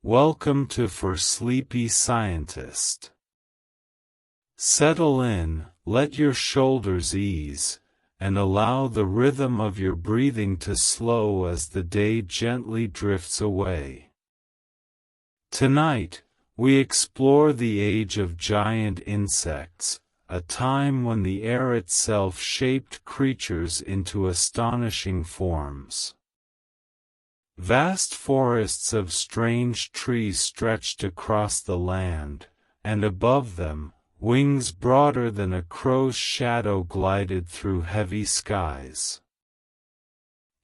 Welcome to For Sleepy Scientist. Settle in, let your shoulders ease, and allow the rhythm of your breathing to slow as the day gently drifts away. Tonight, we explore the age of giant insects, a time when the air itself shaped creatures into astonishing forms. Vast forests of strange trees stretched across the land, and above them, wings broader than a crow's shadow glided through heavy skies.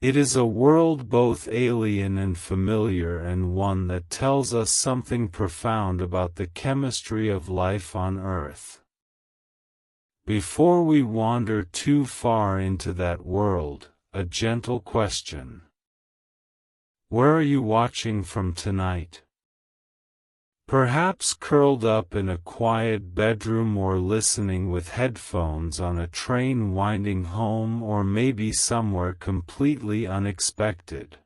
It is a world both alien and familiar, and one that tells us something profound about the chemistry of life on Earth. Before we wander too far into that world, a gentle question. Where are you watching from tonight? Perhaps curled up in a quiet bedroom, or listening with headphones on a train winding home, or maybe somewhere completely unexpected.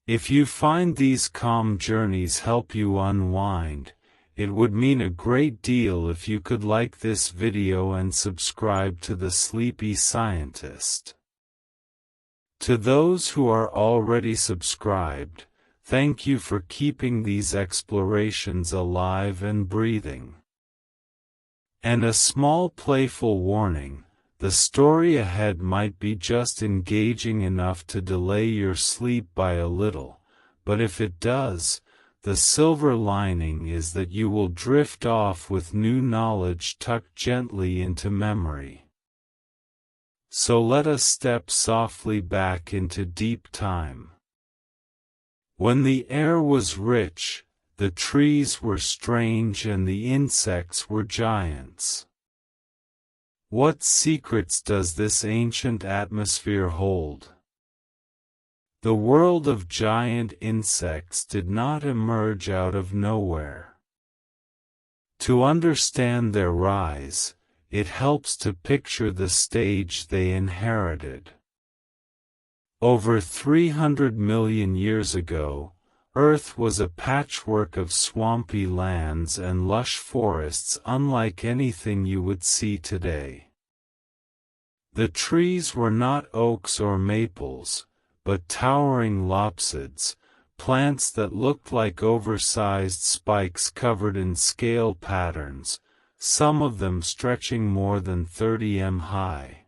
If you find these calm journeys help you unwind, it would mean a great deal if you could like this video and subscribe to The Sleepy Scientist. To those who are already subscribed, thank you for keeping these explorations alive and breathing. And a small playful warning, the story ahead might be just engaging enough to delay your sleep by a little, but if it does, the silver lining is that you will drift off with new knowledge tucked gently into memory. So let us step softly back into deep time. When the air was rich, the trees were strange, and the insects were giants. What secrets does this ancient atmosphere hold? The world of giant insects did not emerge out of nowhere. To understand their rise, it helps to picture the stage they inherited. Over 300 million years ago, Earth was a patchwork of swampy lands and lush forests unlike anything you would see today. The trees were not oaks or maples, but towering lopsids, plants that looked like oversized spikes covered in scale patterns, some of them stretching more than 30 m high.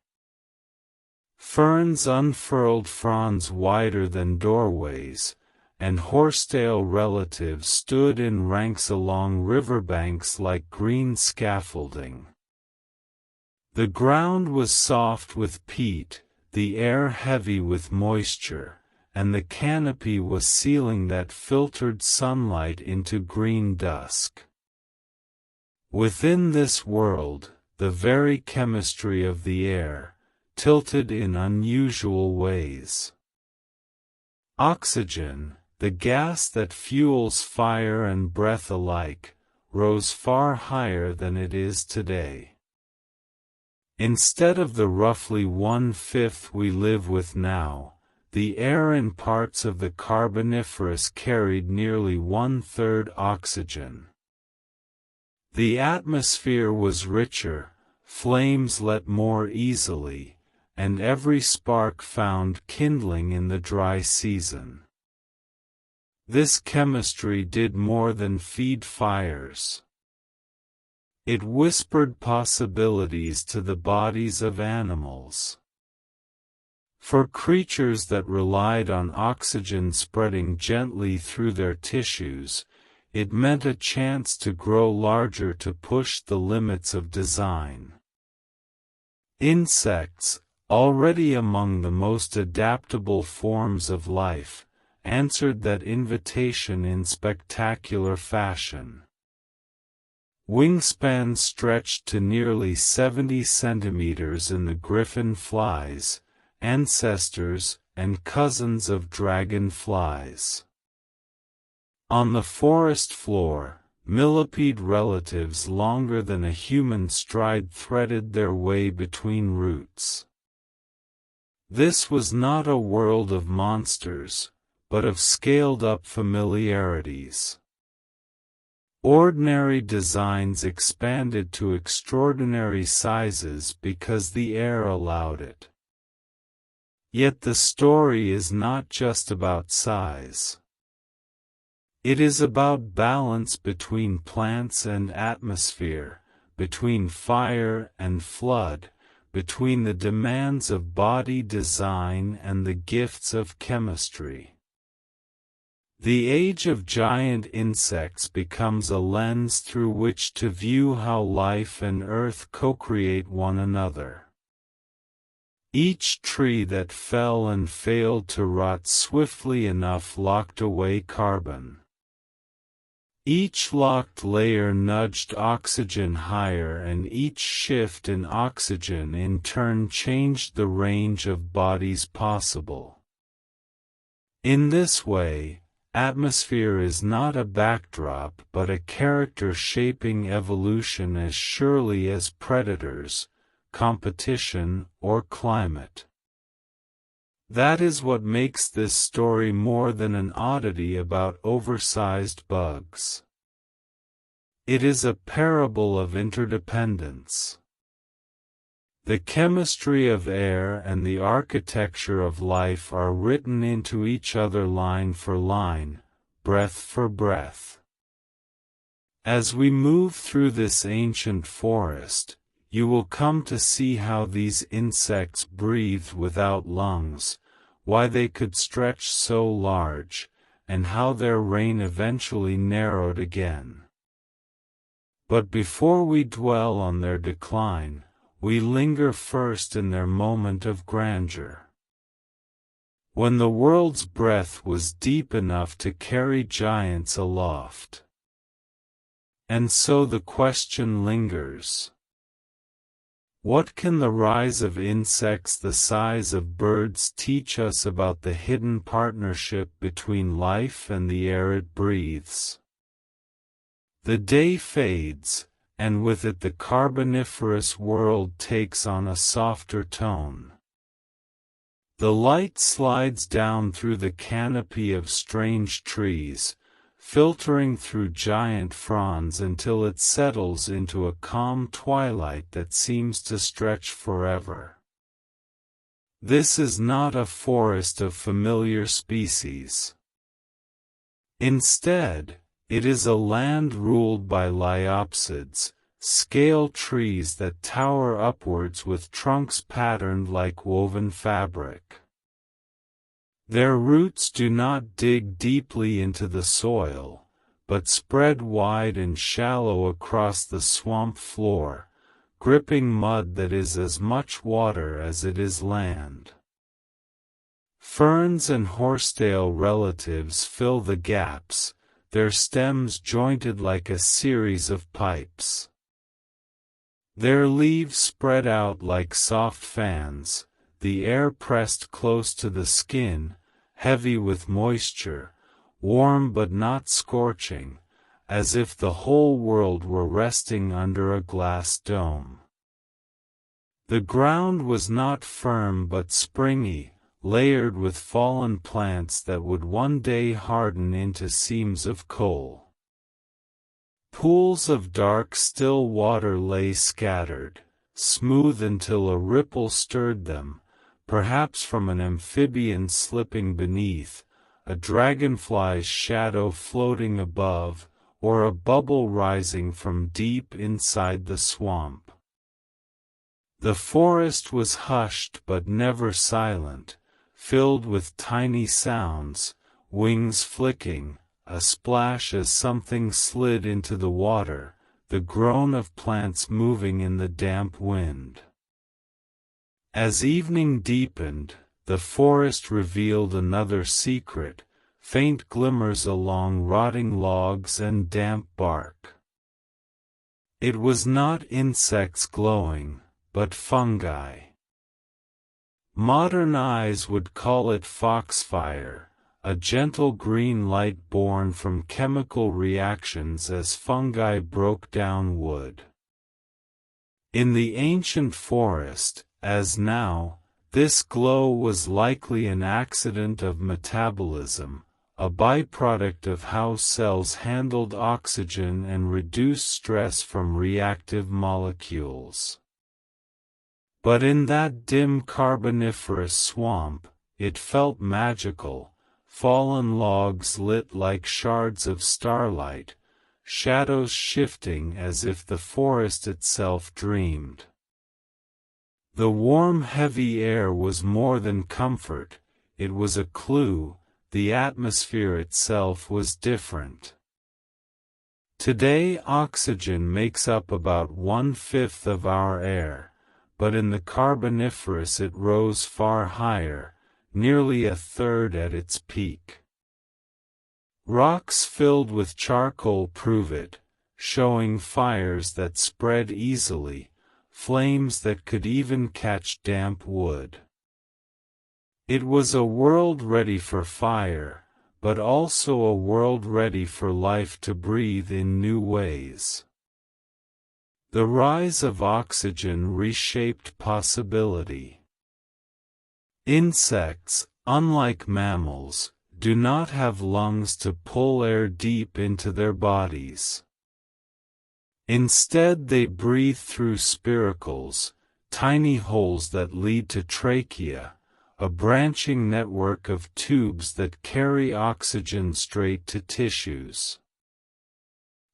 Ferns unfurled fronds wider than doorways, and horsetail relatives stood in ranks along riverbanks like green scaffolding. The ground was soft with peat, the air heavy with moisture, and the canopy was sealing that filtered sunlight into green dusk. Within this world, the very chemistry of the air tilted in unusual ways. Oxygen, the gas that fuels fire and breath alike, rose far higher than it is today. Instead of the roughly 1/5 we live with now, the air in parts of the Carboniferous carried nearly 1/3 oxygen. The atmosphere was richer, flames lit more easily, and every spark found kindling in the dry season. This chemistry did more than feed fires. It whispered possibilities to the bodies of animals. For creatures that relied on oxygen spreading gently through their tissues, it meant a chance to grow larger, to push the limits of design. Insects, already among the most adaptable forms of life, answered that invitation in spectacular fashion. Wingspans stretched to nearly 70 centimeters in the griffin flies, ancestors and cousins of dragonflies. On the forest floor, millipede relatives longer than a human stride threaded their way between roots. This was not a world of monsters, but of scaled-up familiarities. Ordinary designs expanded to extraordinary sizes because the air allowed it. Yet the story is not just about size. It is about balance between plants and atmosphere, between fire and flood, between the demands of body design and the gifts of chemistry. The age of giant insects becomes a lens through which to view how life and earth co-create one another. Each tree that fell and failed to rot swiftly enough locked away carbon. Each locked layer nudged oxygen higher, and each shift in oxygen in turn changed the range of bodies possible. In this way, atmosphere is not a backdrop but a character shaping evolution as surely as predators, competition, or climate. That is what makes this story more than an oddity about oversized bugs. It is a parable of interdependence. The chemistry of air and the architecture of life are written into each other line for line, breath for breath. As we move through this ancient forest, you will come to see how these insects breathed without lungs, why they could stretch so large, and how their reign eventually narrowed again. But before we dwell on their decline, we linger first in their moment of grandeur. When the world's breath was deep enough to carry giants aloft. And so the question lingers. What can the rise of insects the size of birds teach us about the hidden partnership between life and the air it breathes? The day fades, and with it the carboniferous world takes on a softer tone. The light slides down through the canopy of strange trees, filtering through giant fronds until it settles into a calm twilight that seems to stretch forever. This is not a forest of familiar species. Instead, it is a land ruled by liopsids, scale trees that tower upwards with trunks patterned like woven fabric. Their roots do not dig deeply into the soil, but spread wide and shallow across the swamp floor, gripping mud that is as much water as it is land. Ferns and horsetail relatives fill the gaps, their stems jointed like a series of pipes. Their leaves spread out like soft fans, the air pressed close to the skin, heavy with moisture, warm but not scorching, as if the whole world were resting under a glass dome. The ground was not firm but springy, layered with fallen plants that would one day harden into seams of coal. Pools of dark still water lay scattered, smooth until a ripple stirred them, perhaps from an amphibian slipping beneath, a dragonfly's shadow floating above, or a bubble rising from deep inside the swamp. The forest was hushed but never silent, filled with tiny sounds, wings flicking, a splash as something slid into the water, the groan of plants moving in the damp wind. As evening deepened, the forest revealed another secret, faint glimmers along rotting logs and damp bark. It was not insects glowing, but fungi. Modern eyes would call it foxfire, a gentle green light born from chemical reactions as fungi broke down wood. In the ancient forest, as now, This glow was likely an accident of metabolism, a byproduct of how cells handled oxygen and reduced stress from reactive molecules. But in that dim Carboniferous swamp, it felt magical. Fallen logs lit like shards of starlight, shadows shifting as if the forest itself dreamed. The warm, heavy air was more than comfort, it was a clue. The atmosphere itself was different. Today oxygen makes up about 1/5 of our air, but in the Carboniferous it rose far higher, nearly 1/3 at its peak. Rocks filled with charcoal prove it, showing fires that spread easily, flames that could even catch damp wood. It was a world ready for fire, but also a world ready for life to breathe in new ways. The rise of oxygen reshaped possibility. Insects, unlike mammals, do not have lungs to pull air deep into their bodies. Instead they breathe through spiracles, tiny holes that lead to trachea, a branching network of tubes that carry oxygen straight to tissues.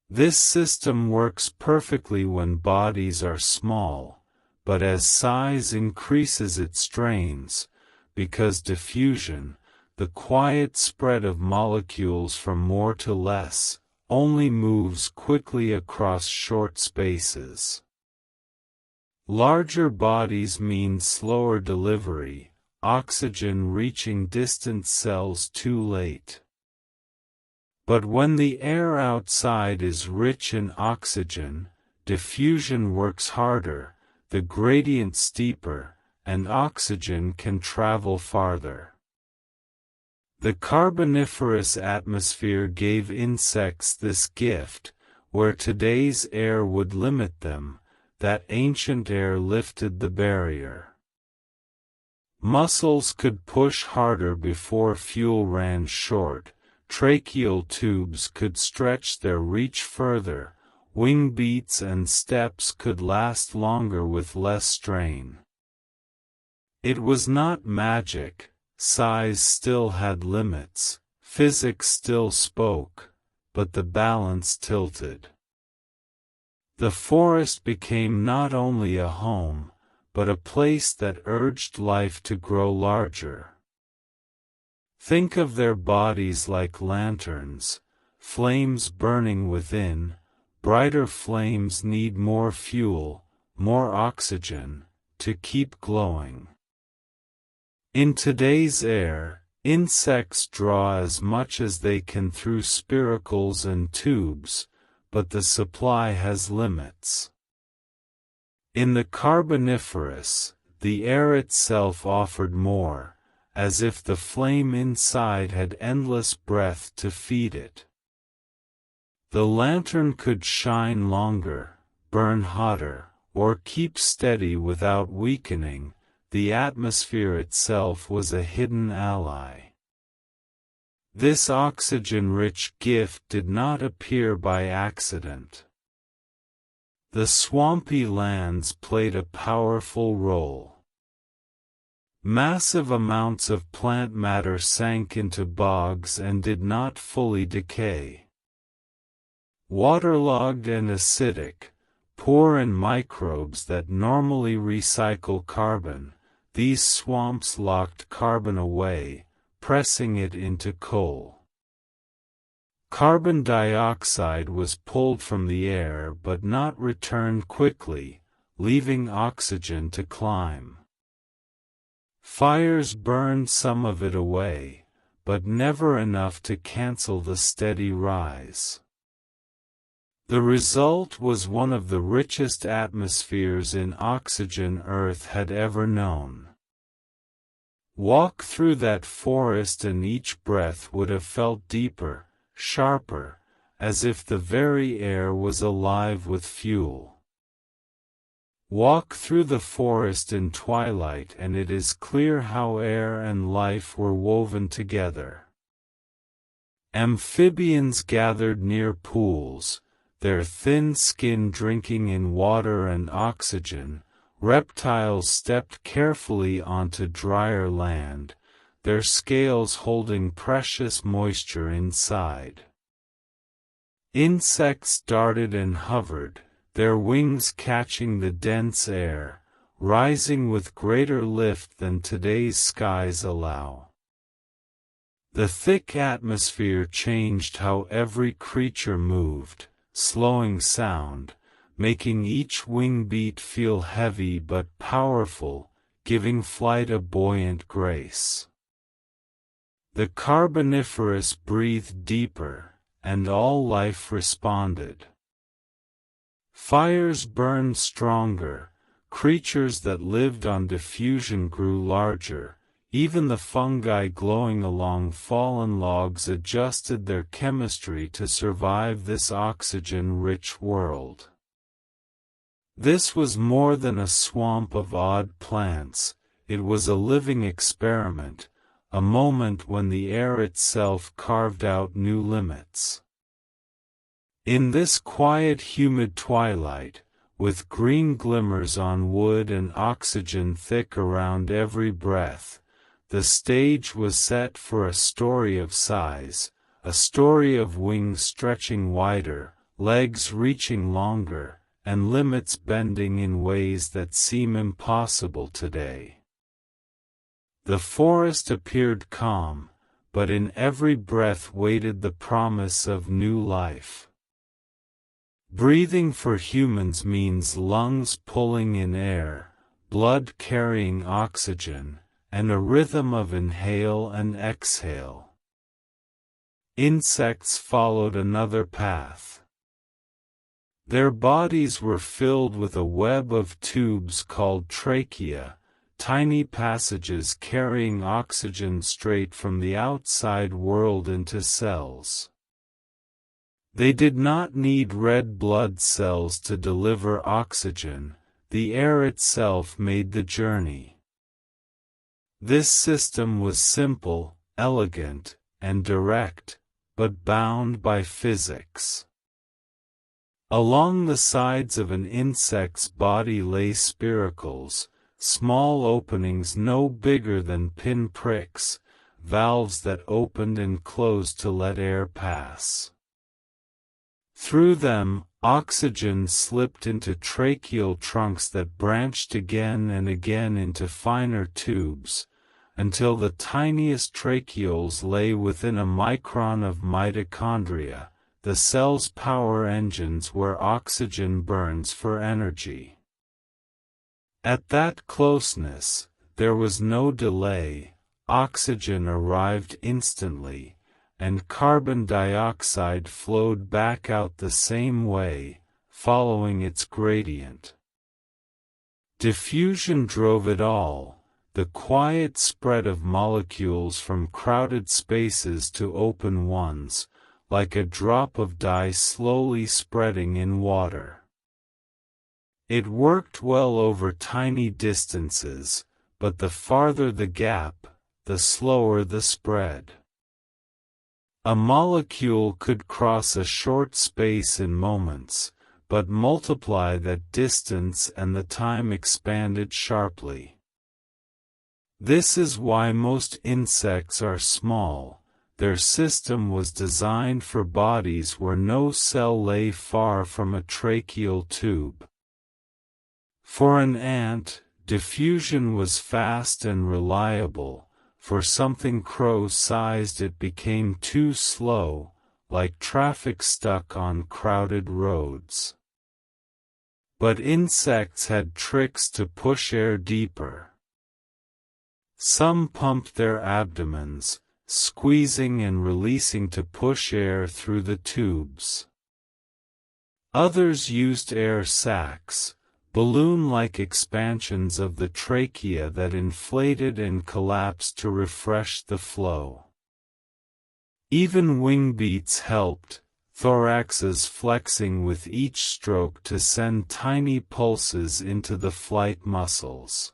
This system works perfectly when bodies are small, but as size increases it strains, because diffusion, the quiet spread of molecules from more to less, only moves quickly across short spaces. Larger bodies mean slower delivery, oxygen reaching distant cells too late. But when the air outside is rich in oxygen, diffusion works harder, the gradient steeper, and oxygen can travel farther. The Carboniferous atmosphere gave insects this gift, where today's air would limit them, that ancient air lifted the barrier. Muscles could push harder before fuel ran short, tracheal tubes could stretch their reach further, wing beats and steps could last longer with less strain. It was not magic, size still had limits, physics still spoke, but the balance tilted. The forest became not only a home, but a place that urged life to grow larger. Think of their bodies like lanterns, flames burning within. Brighter flames need more fuel, more oxygen, to keep glowing. In today's air, insects draw as much as they can through spiracles and tubes, but the supply has limits. In the Carboniferous, the air itself offered more, as if the flame inside had endless breath to feed it. The lantern could shine longer, burn hotter, or keep steady without weakening. The atmosphere itself was a hidden ally. This oxygen-rich gift did not appear by accident. The swampy lands played a powerful role. Massive amounts of plant matter sank into bogs and did not fully decay. Waterlogged and acidic, poor in microbes that normally recycle carbon, these swamps locked carbon away, pressing it into coal. Carbon dioxide was pulled from the air but not returned quickly, leaving oxygen to climb. Fires burned some of it away, but never enough to cancel the steady rise. The result was one of the richest atmospheres in oxygen Earth had ever known. Walk through that forest and each breath would have felt deeper, sharper, as if the very air was alive with fuel. Walk through the forest in twilight and it is clear how air and life were woven together. Amphibians gathered near pools, their thin skin drinking in water and oxygen. Reptiles stepped carefully onto drier land, their scales holding precious moisture inside. Insects darted and hovered, their wings catching the dense air, rising with greater lift than today's skies allow. The thick atmosphere changed how every creature moved, slowing sound, making each wing beat feel heavy but powerful, giving flight a buoyant grace. The Carboniferous breathed deeper, and all life responded. Fires burned stronger, creatures that lived on diffusion grew larger, even the fungi glowing along fallen logs adjusted their chemistry to survive this oxygen-rich world. This was more than a swamp of odd plants, it was a living experiment, a moment when the air itself carved out new limits. In this quiet humid twilight, with green glimmers on wood and oxygen thick around every breath, the stage was set for a story of size, a story of wings stretching wider, legs reaching longer, and limits bending in ways that seem impossible today. The forest appeared calm, but in every breath waited the promise of new life. Breathing for humans means lungs pulling in air, blood carrying oxygen, and a rhythm of inhale and exhale. Insects followed another path. Their bodies were filled with a web of tubes called trachea, tiny passages carrying oxygen straight from the outside world into cells. They did not need red blood cells to deliver oxygen, the air itself made the journey. This system was simple, elegant, and direct, but bound by physics. Along the sides of an insect's body lay spiracles, small openings no bigger than pin pricks, valves that opened and closed to let air pass. Through them, oxygen slipped into tracheal trunks that branched again and again into finer tubes, until the tiniest tracheoles lay within a micron of mitochondria, the cell's power engines where oxygen burns for energy. At that closeness, there was no delay, oxygen arrived instantly, and carbon dioxide flowed back out the same way, following its gradient. Diffusion drove it all, the quiet spread of molecules from crowded spaces to open ones, like a drop of dye slowly spreading in water. It worked well over tiny distances, but the farther the gap, the slower the spread. A molecule could cross a short space in moments, but multiply that distance and the time expanded sharply. This is why most insects are small. Their system was designed for bodies where no cell lay far from a tracheal tube. For an ant, diffusion was fast and reliable. For something crow-sized it became too slow, like traffic stuck on crowded roads. But insects had tricks to push air deeper. Some pumped their abdomens, squeezing and releasing to push air through the tubes. Others used air sacs, balloon-like expansions of the trachea that inflated and collapsed to refresh the flow. Even wing beats helped, thoraxes flexing with each stroke to send tiny pulses into the flight muscles.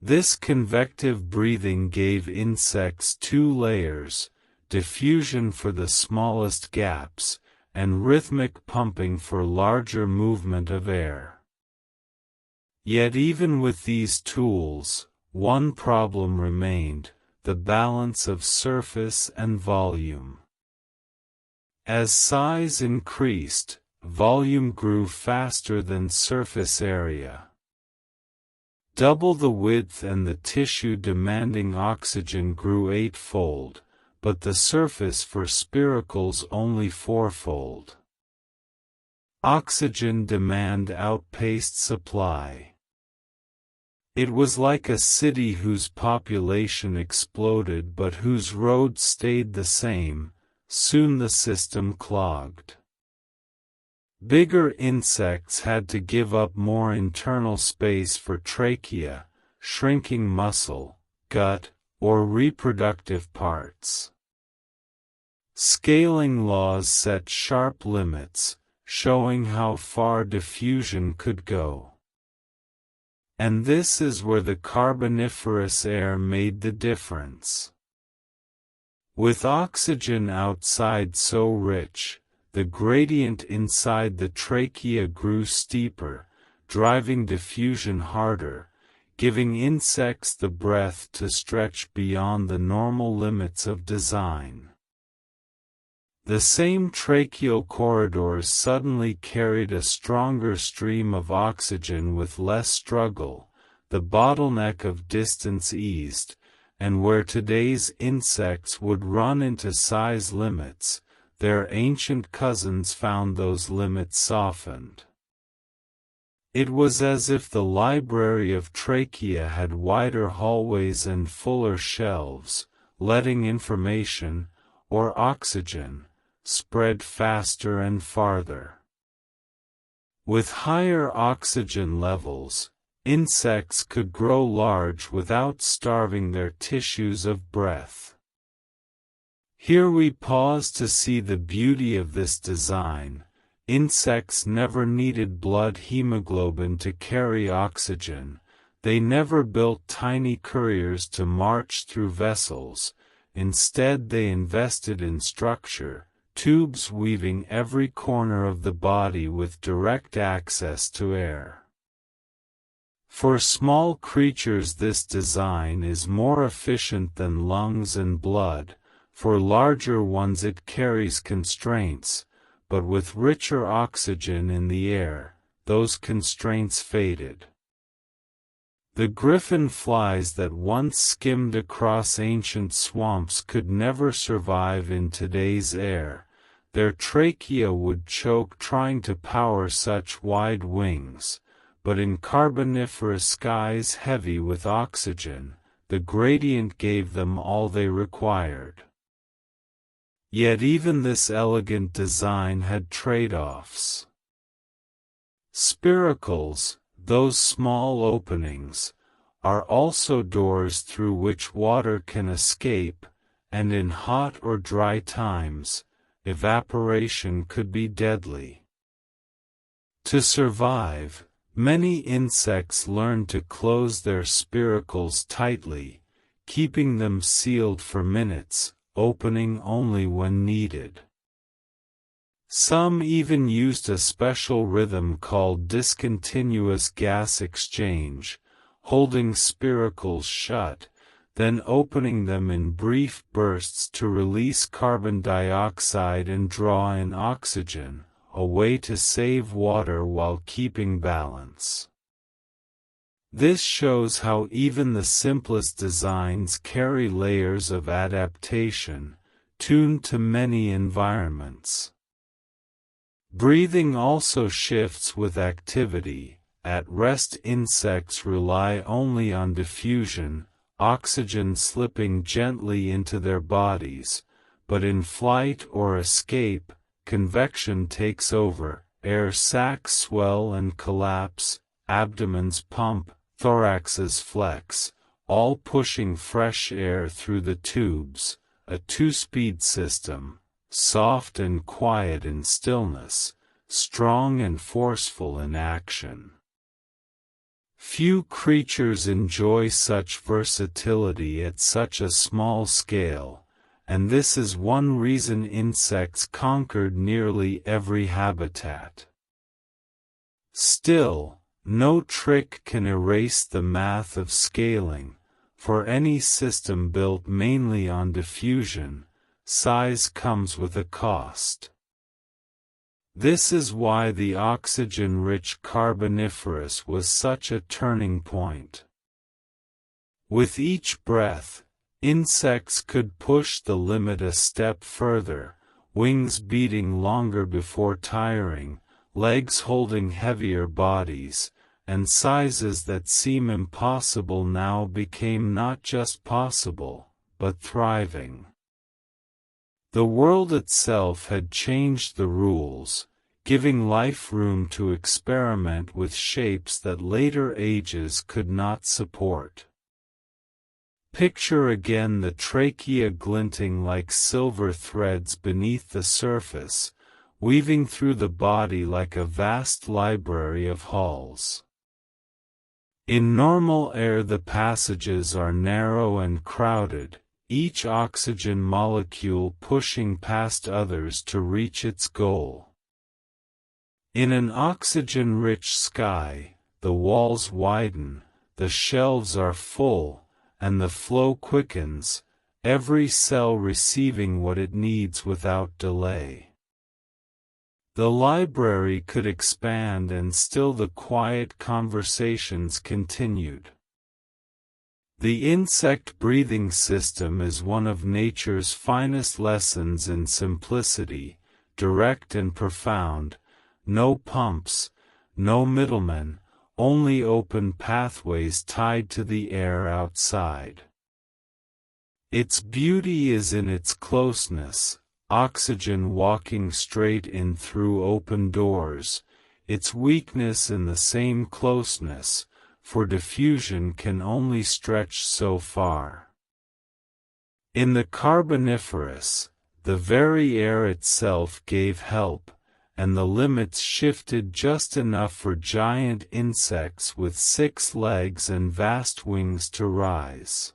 This convective breathing gave insects two layers: diffusion for the smallest gaps, and rhythmic pumping for larger movement of air. Yet even with these tools, one problem remained: the balance of surface and volume. As size increased, volume grew faster than surface area. Double the width and the tissue demanding oxygen grew eightfold, but the surface for spiracles only fourfold. Oxygen demand outpaced supply. It was like a city whose population exploded but whose roads stayed the same. Soon the system clogged. Bigger insects had to give up more internal space for trachea, shrinking muscle, gut, or reproductive parts. Scaling laws set sharp limits, showing how far diffusion could go. And this is where the Carboniferous air made the difference. With oxygen outside so rich, the gradient inside the trachea grew steeper, driving diffusion harder, giving insects the breath to stretch beyond the normal limits of design. The same tracheal corridors suddenly carried a stronger stream of oxygen with less struggle, the bottleneck of distance eased, and where today's insects would run into size limits, their ancient cousins found those limits softened. It was as if the library of trachea had wider hallways and fuller shelves, letting information, or oxygen, spread faster and farther. With higher oxygen levels, insects could grow large without starving their tissues of breath. Here we pause to see the beauty of this design. Insects never needed blood hemoglobin to carry oxygen, they never built tiny couriers to march through vessels, instead they invested in structure, tubes weaving every corner of the body with direct access to air. For small creatures this design is more efficient than lungs and blood, for larger ones it carries constraints, but with richer oxygen in the air, those constraints faded. The griffin flies that once skimmed across ancient swamps could never survive in today's air, their trachea would choke trying to power such wide wings. But in Carboniferous skies heavy with oxygen, the gradient gave them all they required. Yet even this elegant design had trade-offs. Spiracles, those small openings, are also doors through which water can escape, and in hot or dry times, evaporation could be deadly. To survive, many insects learn to close their spiracles tightly, keeping them sealed for minutes, opening only when needed. Some even used a special rhythm called discontinuous gas exchange, holding spiracles shut, then opening them in brief bursts to release carbon dioxide and draw in oxygen, a way to save water while keeping balance. This shows how even the simplest designs carry layers of adaptation, tuned to many environments. Breathing also shifts with activity. At rest insects rely only on diffusion, oxygen slipping gently into their bodies, but in flight or escape, convection takes over, air sacs swell and collapse, abdomens pump, thoraxes flex, all pushing fresh air through the tubes, a two-speed system, soft and quiet in stillness, strong and forceful in action. Few creatures enjoy such versatility at such a small scale, and this is one reason insects conquered nearly every habitat. Still, no trick can erase the math of scaling. For any system built mainly on diffusion, size comes with a cost. This is why the oxygen-rich Carboniferous was such a turning point. With each breath, insects could push the limit a step further, wings beating longer before tiring, legs holding heavier bodies, and sizes that seem impossible now became not just possible, but thriving. The world itself had changed the rules, giving life room to experiment with shapes that later ages could not support. Picture again the trachea glinting like silver threads beneath the surface, weaving through the body like a vast library of halls. In normal air the passages are narrow and crowded, each oxygen molecule pushing past others to reach its goal. In an oxygen-rich sky, the walls widen, the shelves are full, and the flow quickens, every cell receiving what it needs without delay. The library could expand and still the quiet conversations continued. The insect breathing system is one of nature's finest lessons in simplicity, direct and profound, no pumps, no middlemen, only open pathways tied to the air outside. Its beauty is in its closeness, oxygen walking straight in through open doors, its weakness in the same closeness, for diffusion can only stretch so far. In the Carboniferous, the very air itself gave help, and the limits shifted just enough for giant insects with 6 legs and vast wings to rise.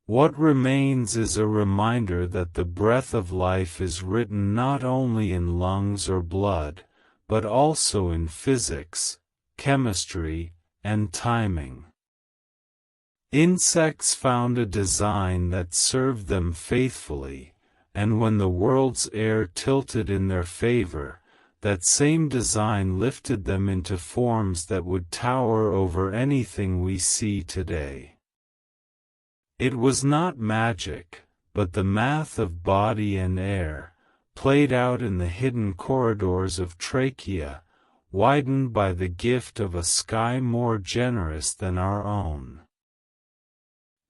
What remains is a reminder that the breath of life is written not only in lungs or blood, but also in physics, chemistry, and timing. Insects found a design that served them faithfully, and when the world's air tilted in their favor, that same design lifted them into forms that would tower over anything we see today. It was not magic, but the math of body and air, played out in the hidden corridors of trachea, widened by the gift of a sky more generous than our own.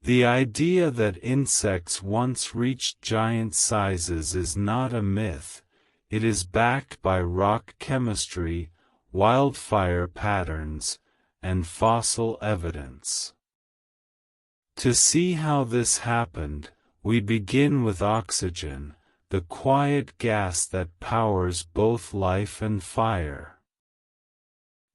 The idea that insects once reached giant sizes is not a myth, it is backed by rock chemistry, wildfire patterns, and fossil evidence. To see how this happened, we begin with oxygen, the quiet gas that powers both life and fire.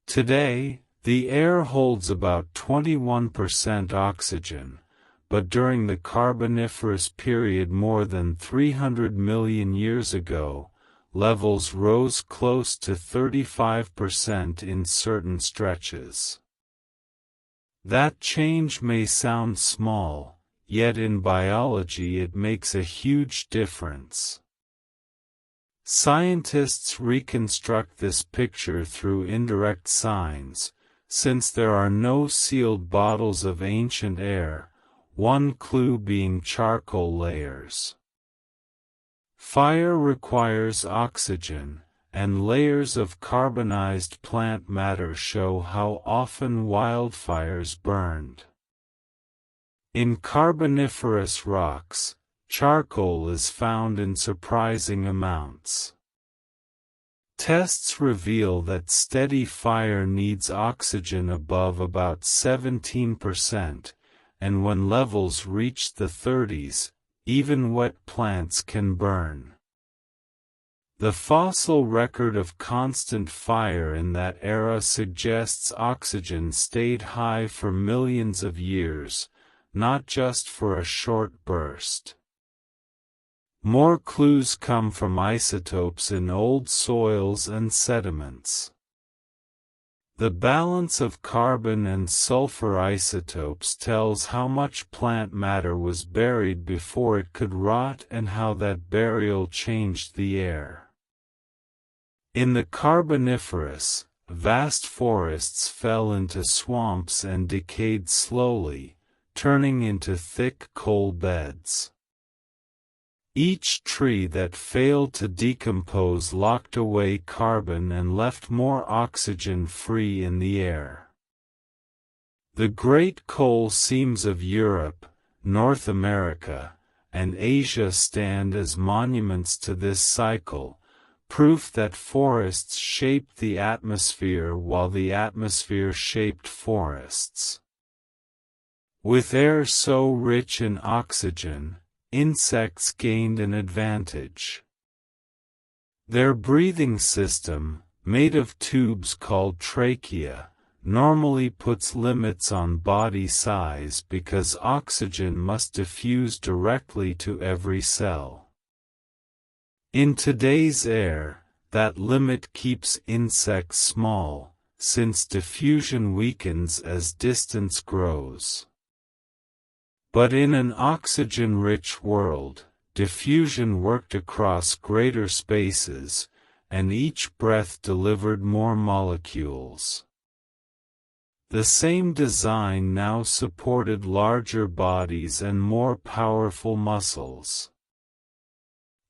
Today, the air holds about 21% oxygen, but during the Carboniferous period more than 300 million years ago, levels rose close to 35% in certain stretches. That change may sound small, yet in biology it makes a huge difference. Scientists reconstruct this picture through indirect signs, since there are no sealed bottles of ancient air, one clue being charcoal layers. Fire requires oxygen, and layers of carbonized plant matter show how often wildfires burned. In Carboniferous rocks, charcoal is found in surprising amounts. Tests reveal that steady fire needs oxygen above about 17%, and when levels reach the 30s, even wet plants can burn. The fossil record of constant fire in that era suggests oxygen stayed high for millions of years, not just for a short burst. More clues come from isotopes in old soils and sediments. The balance of carbon and sulfur isotopes tells how much plant matter was buried before it could rot and how that burial changed the air. In the Carboniferous, vast forests fell into swamps and decayed slowly, turning into thick coal beds. Each tree that failed to decompose locked away carbon and left more oxygen free in the air. The great coal seams of Europe, North America, and Asia stand as monuments to this cycle, proof that forests shaped the atmosphere while the atmosphere shaped forests. With air so rich in oxygen, insects gained an advantage. Their breathing system, made of tubes called trachea, normally puts limits on body size because oxygen must diffuse directly to every cell. In today's air, that limit keeps insects small, since diffusion weakens as distance grows. But in an oxygen-rich world, diffusion worked across greater spaces, and each breath delivered more molecules. The same design now supported larger bodies and more powerful muscles.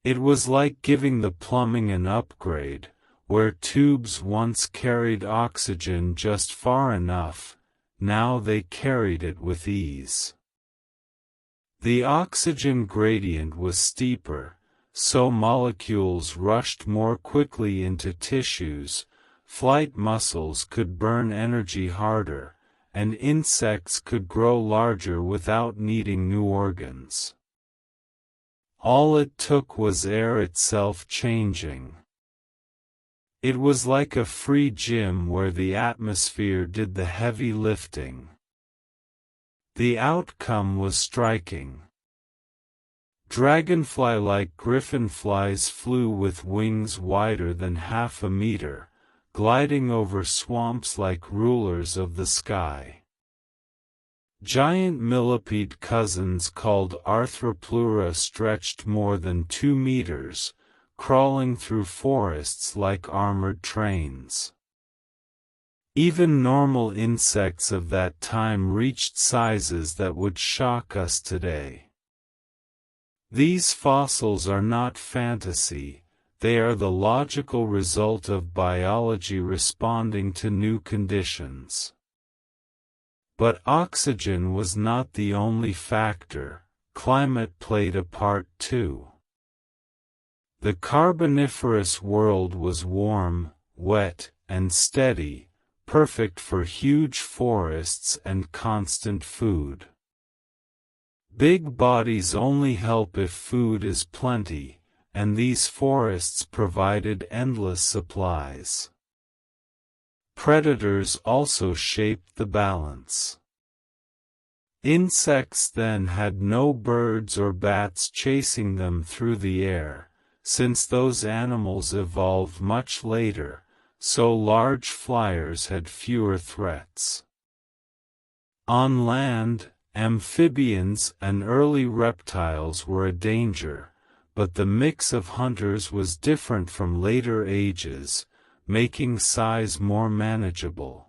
It was like giving the plumbing an upgrade, where tubes once carried oxygen just far enough, now they carried it with ease. The oxygen gradient was steeper, so molecules rushed more quickly into tissues, flight muscles could burn energy harder, and insects could grow larger without needing new organs. All it took was air itself changing. It was like a free gym where the atmosphere did the heavy lifting. The outcome was striking. Dragonfly-like griffinflies flew with wings wider than half a meter, gliding over swamps like rulers of the sky. Giant millipede cousins called Arthropleura stretched more than 2 meters, crawling through forests like armored trains. Even normal insects of that time reached sizes that would shock us today. These fossils are not fantasy, they are the logical result of biology responding to new conditions. But oxygen was not the only factor, climate played a part too. The Carboniferous world was warm, wet, and steady, perfect for huge forests and constant food. Big bodies only help if food is plenty, and these forests provided endless supplies. Predators also shaped the balance. Insects then had no birds or bats chasing them through the air, since those animals evolved much later, so large flyers had fewer threats. On land, amphibians and early reptiles were a danger, but the mix of hunters was different from later ages, making size more manageable.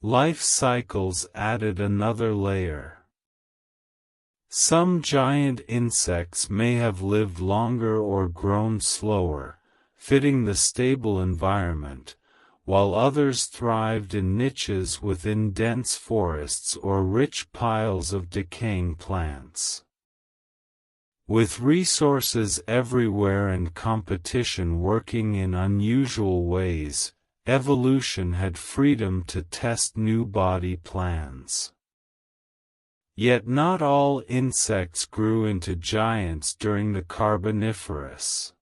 Life cycles added another layer. Some giant insects may have lived longer or grown slower, fitting the stable environment, while others thrived in niches within dense forests or rich piles of decaying plants. With resources everywhere and competition working in unusual ways, evolution had freedom to test new body plans. Yet not all insects grew into giants during the Carboniferous.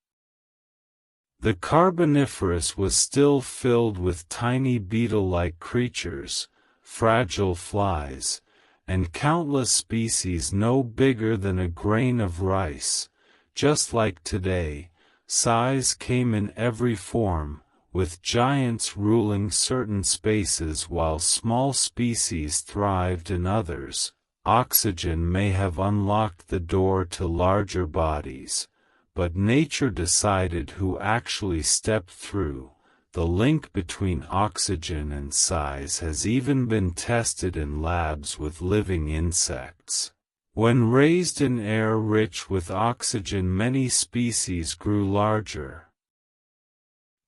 The Carboniferous was still filled with tiny beetle-like creatures, fragile flies, and countless species no bigger than a grain of rice. Just like today, size came in every form, with giants ruling certain spaces while small species thrived in others. Oxygen may have unlocked the door to larger bodies, but nature decided who actually stepped through. The link between oxygen and size has even been tested in labs with living insects. When raised in air rich with oxygen, many species grew larger.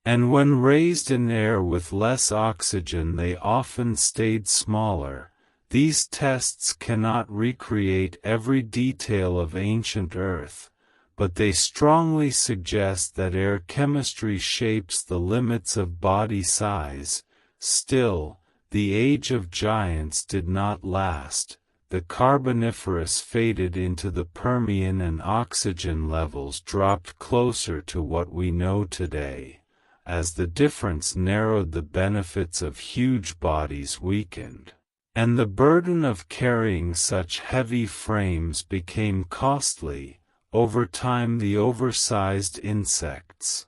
And when raised in air with less oxygen, they often stayed smaller. These tests cannot recreate every detail of ancient Earth, but they strongly suggest that air chemistry shapes the limits of body size. Still, the age of giants did not last. The Carboniferous faded into the Permian and oxygen levels dropped closer to what we know today. As the difference narrowed, the benefits of huge bodies weakened, and the burden of carrying such heavy frames became costly. Over time, the oversized insects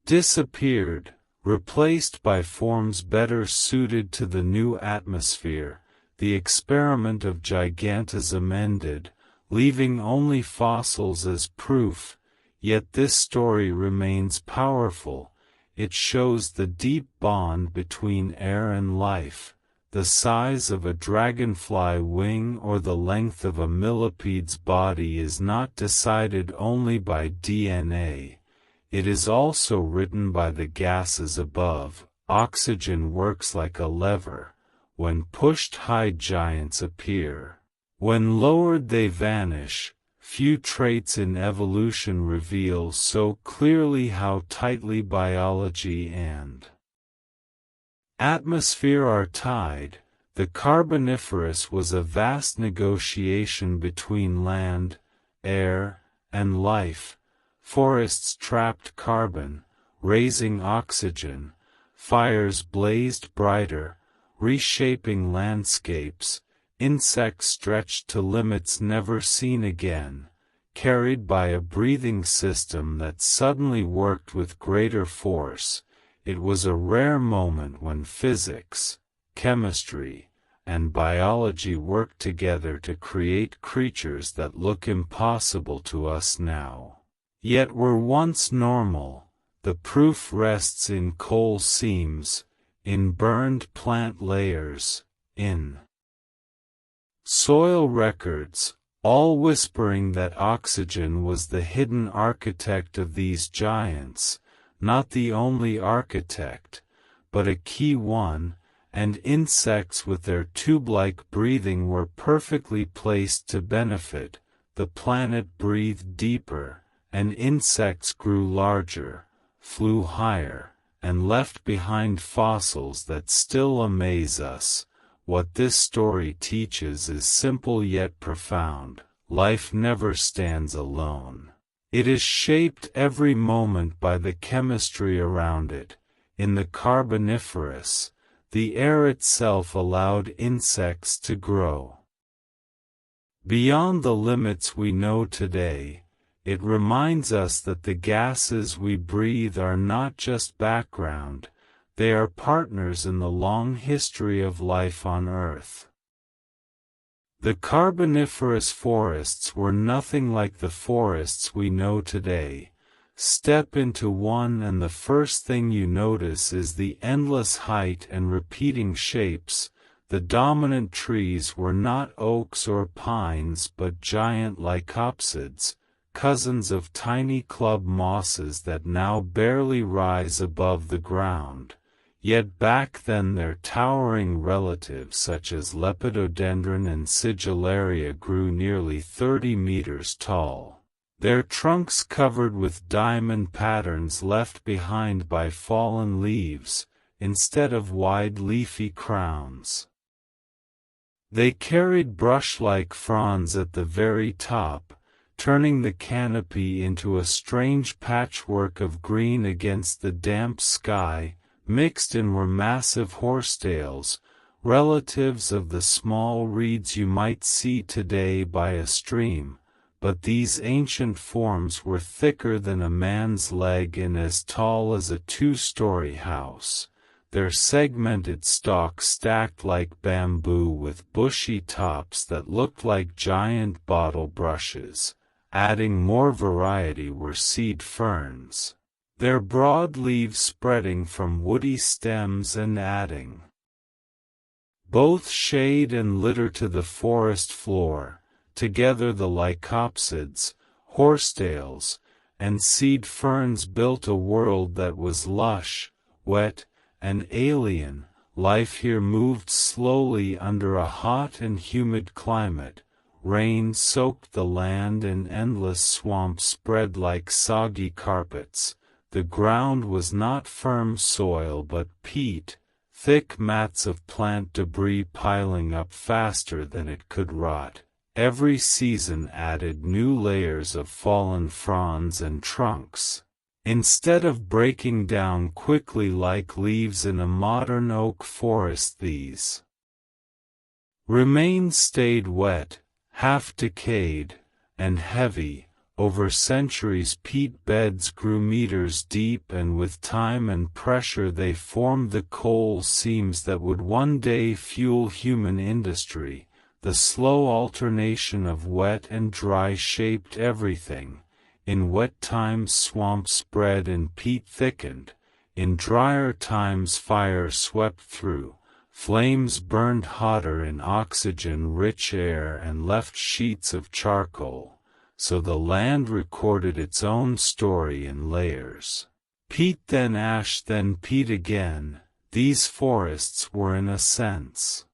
disappeared, replaced by forms better suited to the new atmosphere. The experiment of gigantism ended, leaving only fossils as proof. Yet this story remains powerful. It shows the deep bond between air and life. The size of a dragonfly wing or the length of a millipede's body is not decided only by DNA. It is also written by the gases above. Oxygen works like a lever. When pushed high, giants appear. When lowered, they vanish. Few traits in evolution reveal so clearly how tightly biology and atmosphere are tied. The Carboniferous was a vast negotiation between land, air, and life. Forests trapped carbon, raising oxygen. Fires blazed brighter, reshaping landscapes. Insects stretched to limits never seen again, carried by a breathing system that suddenly worked with greater force. It was a rare moment when physics, chemistry, and biology worked together to create creatures that look impossible to us now, yet were once normal. The proof rests in coal seams, in burned plant layers, in soil records, all whispering that oxygen was the hidden architect of these giants, not the only architect, but a key one, and insects with their tube-like breathing were perfectly placed to benefit. The planet breathed deeper, and insects grew larger, flew higher, and left behind fossils that still amaze us. What this story teaches is simple yet profound. Life never stands alone. It is shaped every moment by the chemistry around it. In the Carboniferous, the air itself allowed insects to grow beyond the limits we know today. It reminds us that the gases we breathe are not just background, they are partners in the long history of life on Earth. The Carboniferous forests were nothing like the forests we know today. Step into one and the first thing you notice is the endless height and repeating shapes. The dominant trees were not oaks or pines but giant lycopsids, cousins of tiny club mosses that now barely rise above the ground. Yet back then their towering relatives such as Lepidodendron and Sigillaria grew nearly 30 meters tall, their trunks covered with diamond patterns left behind by fallen leaves, instead of wide leafy crowns. They carried brush-like fronds at the very top, turning the canopy into a strange patchwork of green against the damp sky. Mixed in were massive horsetails, relatives of the small reeds you might see today by a stream, but these ancient forms were thicker than a man's leg and as tall as a two-story house, their segmented stalks stacked like bamboo with bushy tops that looked like giant bottle brushes. Adding more variety were seed ferns, their broad leaves spreading from woody stems and adding both shade and litter to the forest floor. Together the lycopsids, horsetails, and seed ferns built a world that was lush, wet, and alien. Life here moved slowly under a hot and humid climate. Rain soaked the land and endless swamps spread like soggy carpets. The ground was not firm soil but peat, thick mats of plant debris piling up faster than it could rot. Every season added new layers of fallen fronds and trunks. Instead of breaking down quickly like leaves in a modern oak forest, these remains stayed wet, half-decayed, and heavy. Over centuries peat beds grew meters deep and with time and pressure they formed the coal seams that would one day fuel human industry. The slow alternation of wet and dry shaped everything. In wet times swamps spread and peat thickened. In drier times fire swept through. Flames burned hotter in oxygen-rich air and left sheets of charcoal. So the land recorded its own story in layers. Peat then ash then peat again. These forests were in a sense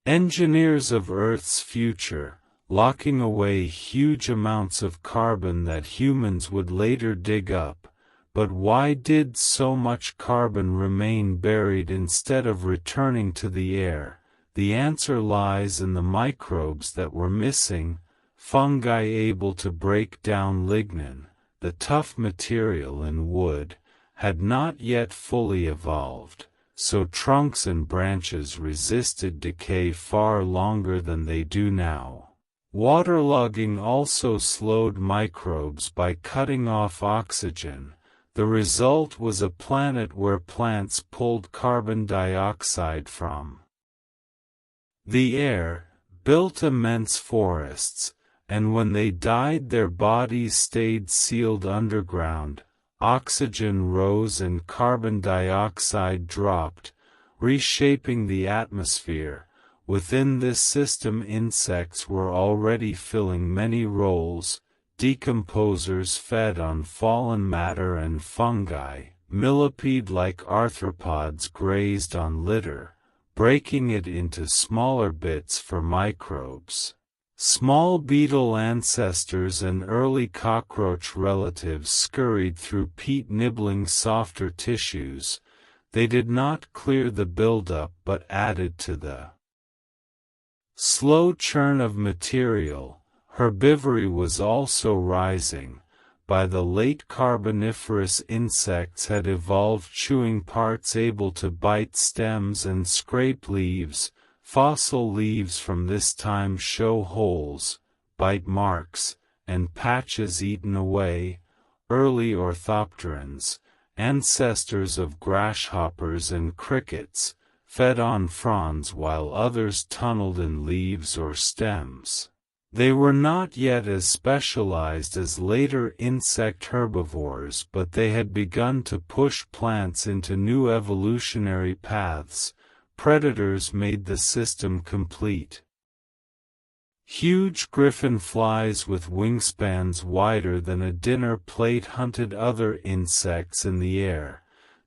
engineers of Earth's future, locking away huge amounts of carbon that humans would later dig up. But why did so much carbon remain buried instead of returning to the air? The answer lies in the microbes that were missing, fungi able to break down lignin, the tough material in wood, had not yet fully evolved. So trunks and branches resisted decay far longer than they do now. Waterlogging also slowed microbes by cutting off oxygen. The result was a planet where plants pulled carbon dioxide from the air, built immense forests, and when they died their bodies stayed sealed underground. Oxygen rose and carbon dioxide dropped, reshaping the atmosphere. Within this system insects were already filling many roles. Decomposers fed on fallen matter and fungi. Millipede-like arthropods grazed on litter, breaking it into smaller bits for microbes. Small beetle ancestors and early cockroach relatives scurried through peat nibbling softer tissues. They did not clear the buildup but added to the slow churn of material. Herbivory was also rising. By the late Carboniferous insects had evolved chewing parts able to bite stems and scrape leaves. Fossil leaves from this time show holes, bite marks, and patches eaten away. Early orthopterans, ancestors of grasshoppers and crickets, fed on fronds while others tunneled in leaves or stems. They were not yet as specialized as later insect herbivores, but they had begun to push plants into new evolutionary paths. Predators made the system complete. Huge griffin flies with wingspans wider than a dinner plate hunted other insects in the air,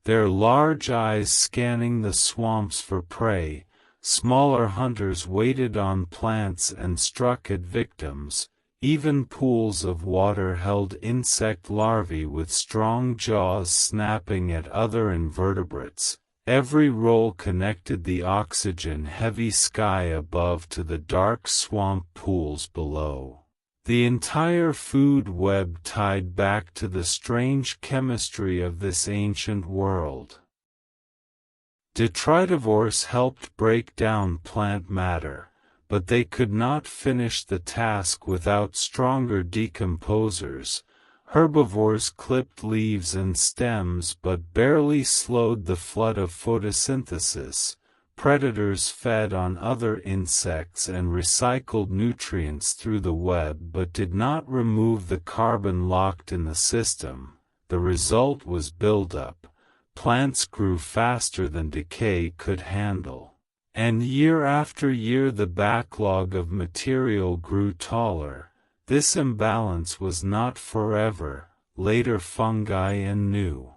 their large eyes scanning the swamps for prey. Smaller hunters waited on plants and struck at victims. Even pools of water held insect larvae with strong jaws snapping at other invertebrates. Every roll connected the oxygen-heavy sky above to the dark swamp pools below. The entire food web tied back to the strange chemistry of this ancient world. Detritivores helped break down plant matter, but they could not finish the task without stronger decomposers. Herbivores clipped leaves and stems but barely slowed the flood of photosynthesis. Predators fed on other insects and recycled nutrients through the web but did not remove the carbon locked in the system. The result was buildup. Plants grew faster than decay could handle. And year after year the backlog of material grew taller. This imbalance was not forever. Later fungi and new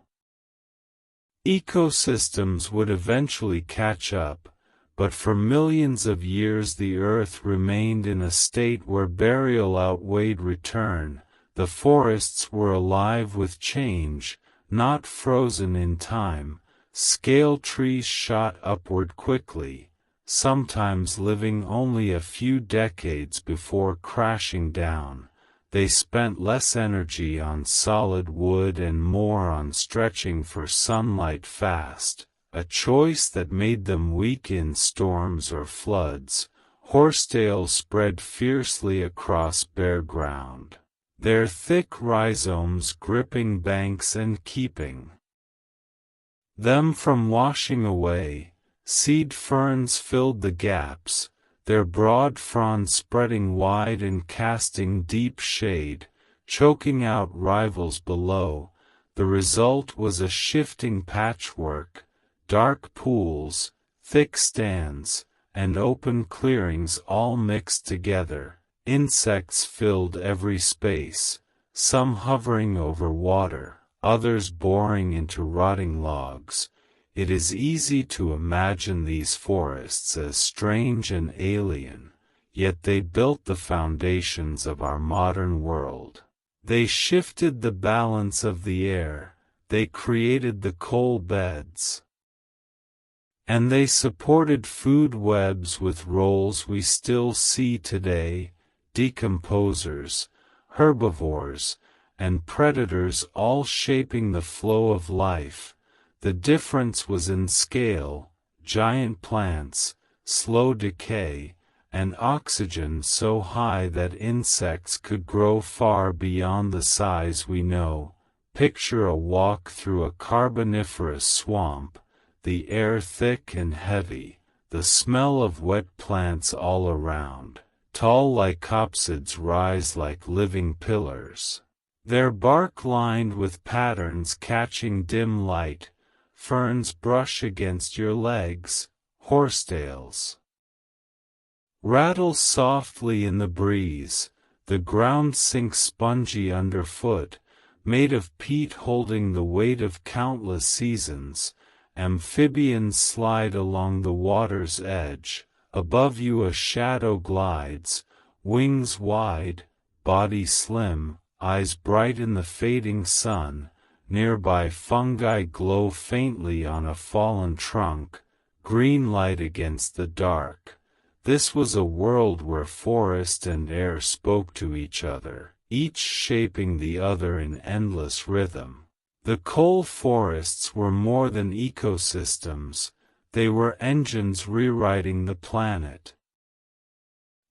ecosystems would eventually catch up, but for millions of years the Earth remained in a state where burial outweighed return. The forests were alive with change, not frozen in time. Scale trees shot upward quickly, sometimes living only a few decades before crashing down. They spent less energy on solid wood and more on stretching for sunlight fast, a choice that made them weak in storms or floods. Horsetails spread fiercely across bare ground, their thick rhizomes gripping banks and keeping them from washing away. Seed ferns filled the gaps, their broad fronds spreading wide and casting deep shade, choking out rivals below. The result was a shifting patchwork, dark pools, thick stands, and open clearings all mixed together. Insects filled every space, some hovering over water, others boring into rotting logs. It is easy to imagine these forests as strange and alien, yet they built the foundations of our modern world. They shifted the balance of the air, they created the coal beds, and they supported food webs with roles we still see today. Decomposers, herbivores, and predators all shaping the flow of life. The difference was in scale: giant plants, slow decay, and oxygen so high that insects could grow far beyond the size we know. Picture a walk through a carboniferous swamp, the air thick and heavy, the smell of wet plants all around. Tall lycopsids rise like living pillars, their bark lined with patterns catching dim light. Ferns brush against your legs. Horsetails rattle softly in the breeze. The ground sinks spongy underfoot, made of peat holding the weight of countless seasons. Amphibians slide along the water's edge. Above you a shadow glides, wings wide, body slim, eyes bright in the fading sun. Nearby fungi glow faintly on a fallen trunk, green light against the dark. This was a world where forest and air spoke to each other, each shaping the other in endless rhythm. The coal forests were more than ecosystems, they were engines rewriting the planet.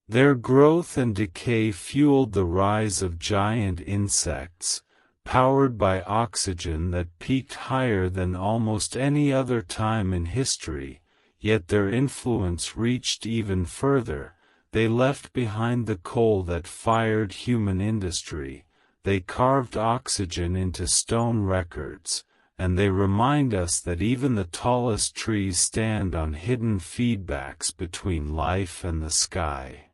Their growth and decay fueled the rise of giant insects, powered by oxygen that peaked higher than almost any other time in history. Yet their influence reached even further. They left behind the coal that fired human industry. They carved oxygen into stone records, and they remind us that even the tallest trees stand on hidden feedbacks between life and the sky.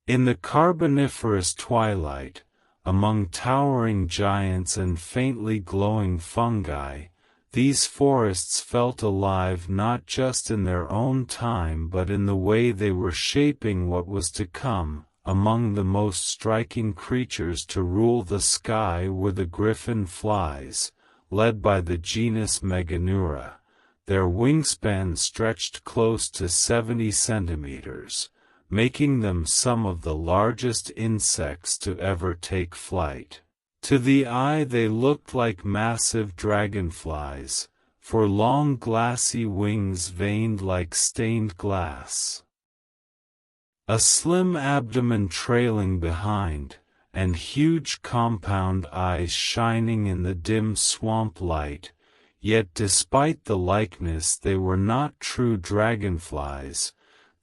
In the Carboniferous twilight, among towering giants and faintly glowing fungi, these forests felt alive not just in their own time but in the way they were shaping what was to come. Among the most striking creatures to rule the sky were the griffin flies, led by the genus Meganeura. their wingspan stretched close to 70 centimeters, making them some of the largest insects to ever take flight. To the eye they looked like massive dragonflies, for long glassy wings veined like stained glass. A slim abdomen trailing behind, and huge compound eyes shining in the dim swamp light, yet despite the likeness they were not true dragonflies.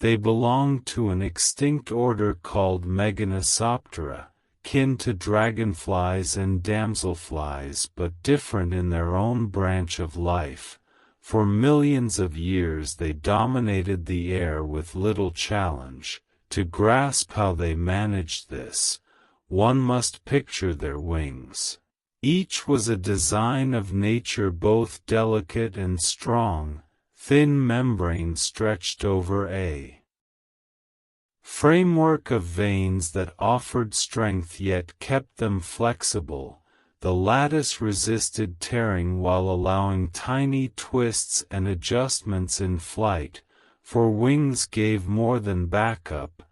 They belonged to an extinct order called Meganosoptera, kin to dragonflies and damselflies but different in their own branch of life. For millions of years they dominated the air with little challenge. To grasp how they managed this, one must picture their wings. Each was a design of nature, both delicate and strong, thin membrane stretched over a framework of veins that offered strength yet kept them flexible. The lattice resisted tearing while allowing tiny twists and adjustments in flight, for wings gave more than backup,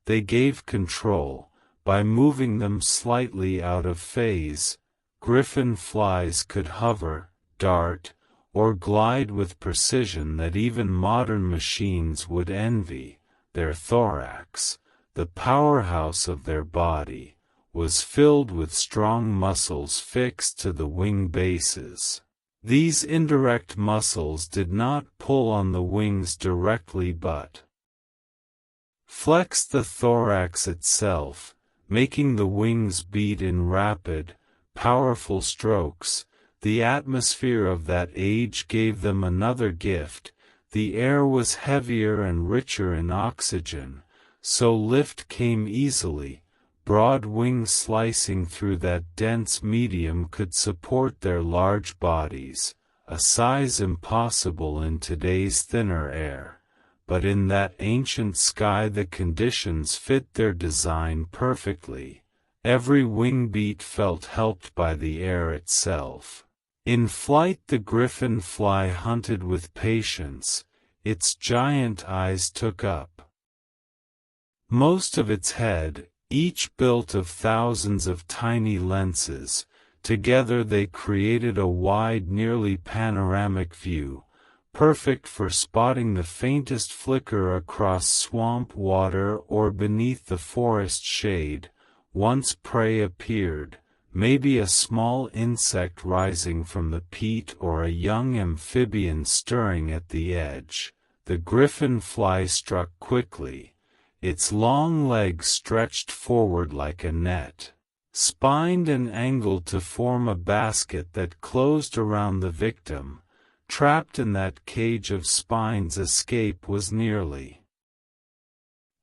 they gave control. By moving them slightly out of phase, griffin flies could hover, dart, or glide with precision that even modern machines would envy. Their thorax, the powerhouse of their body, was filled with strong muscles fixed to the wing bases. These indirect muscles did not pull on the wings directly but flexed the thorax itself, making the wings beat in rapid, powerful strokes. The atmosphere of that age gave them another gift. The air was heavier and richer in oxygen, so lift came easily. Broad wings slicing through that dense medium could support their large bodies, a size impossible in today's thinner air. But in that ancient sky the conditions fit their design perfectly. Every wing beat felt helped by the air itself. In flight the griffin fly hunted with patience, its giant eyes took up most of its head, each built of thousands of tiny lenses. Together they created a wide, nearly panoramic view, perfect for spotting the faintest flicker across swamp water or beneath the forest shade. Once prey appeared, maybe a small insect rising from the peat or a young amphibian stirring at the edge. The griffin fly struck quickly, its long legs stretched forward like a net, spined and angled to form a basket that closed around the victim. Trapped in that cage of spines, escape was nearly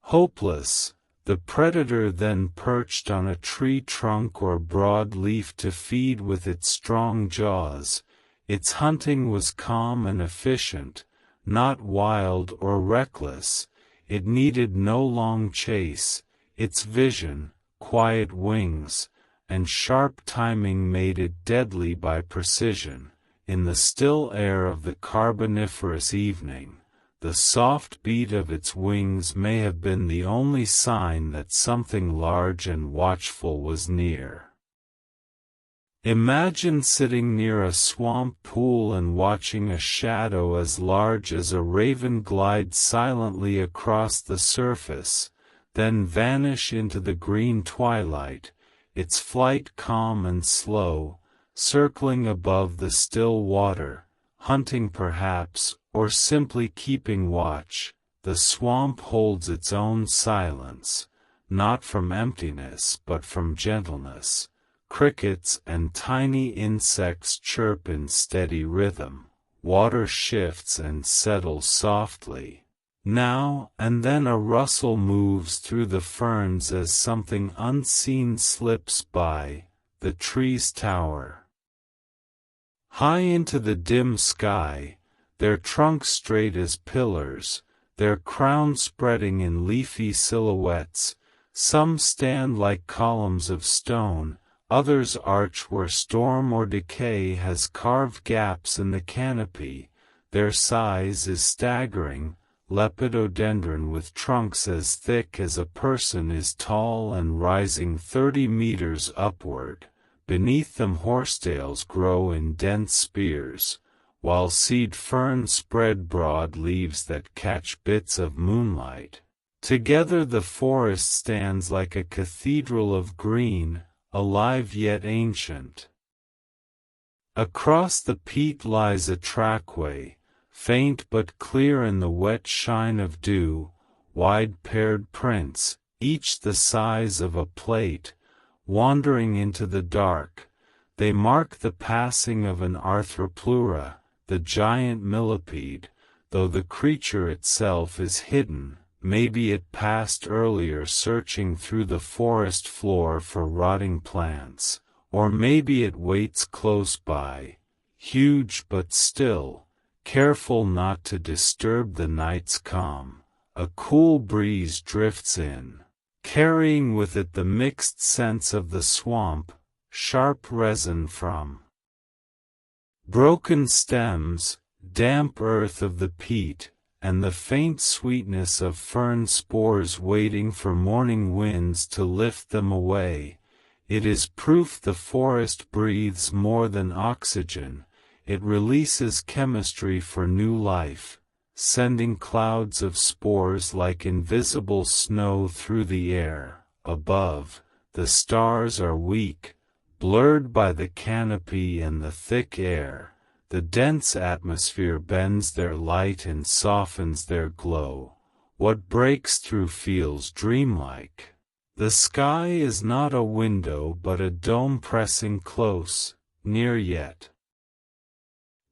hopeless. The predator then perched on a tree trunk or broad leaf to feed with its strong jaws. Its hunting was calm and efficient, not wild or reckless. It needed no long chase. Its vision, quiet wings, and sharp timing made it deadly by precision. In the still air of the carboniferous evening, the soft beat of its wings may have been the only sign that something large and watchful was near. Imagine sitting near a swamp pool and watching a shadow as large as a raven glide silently across the surface, then vanish into the green twilight, its flight calm and slow, circling above the still water, hunting perhaps, or simply keeping watch. The swamp holds its own silence, not from emptiness but from gentleness. Crickets and tiny insects chirp in steady rhythm. Water shifts and settles softly. Now and then a rustle moves through the ferns as something unseen slips by. The trees tower high into the dim sky, their trunks straight as pillars, their crowns spreading in leafy silhouettes. Some stand like columns of stone, others arch where storm or decay has carved gaps in the canopy. Their size is staggering. Lepidodendron with trunks as thick as a person is tall and rising 30 meters upward. Beneath them horsetails grow in dense spears, while seed ferns spread broad leaves that catch bits of moonlight. Together the forest stands like a cathedral of green, alive yet ancient. Across the peat lies a trackway, faint but clear in the wet shine of dew, wide paired prints, each the size of a plate, wandering into the dark. They mark the passing of an Arthropleura, the giant millipede, though the creature itself is hidden. Maybe it passed earlier searching through the forest floor for rotting plants, or maybe it waits close by, huge but still, careful not to disturb the night's calm. A cool breeze drifts in, carrying with it the mixed scents of the swamp, sharp resin from broken stems, damp earth of the peat, and the faint sweetness of fern spores waiting for morning winds to lift them away. It is proof the forest breathes more than oxygen. It releases chemistry for new life, sending clouds of spores like invisible snow through the air. Above, the stars are weak, blurred by the canopy and the thick air. The dense atmosphere bends their light and softens their glow. What breaks through feels dreamlike. The sky is not a window but a dome pressing close, near yet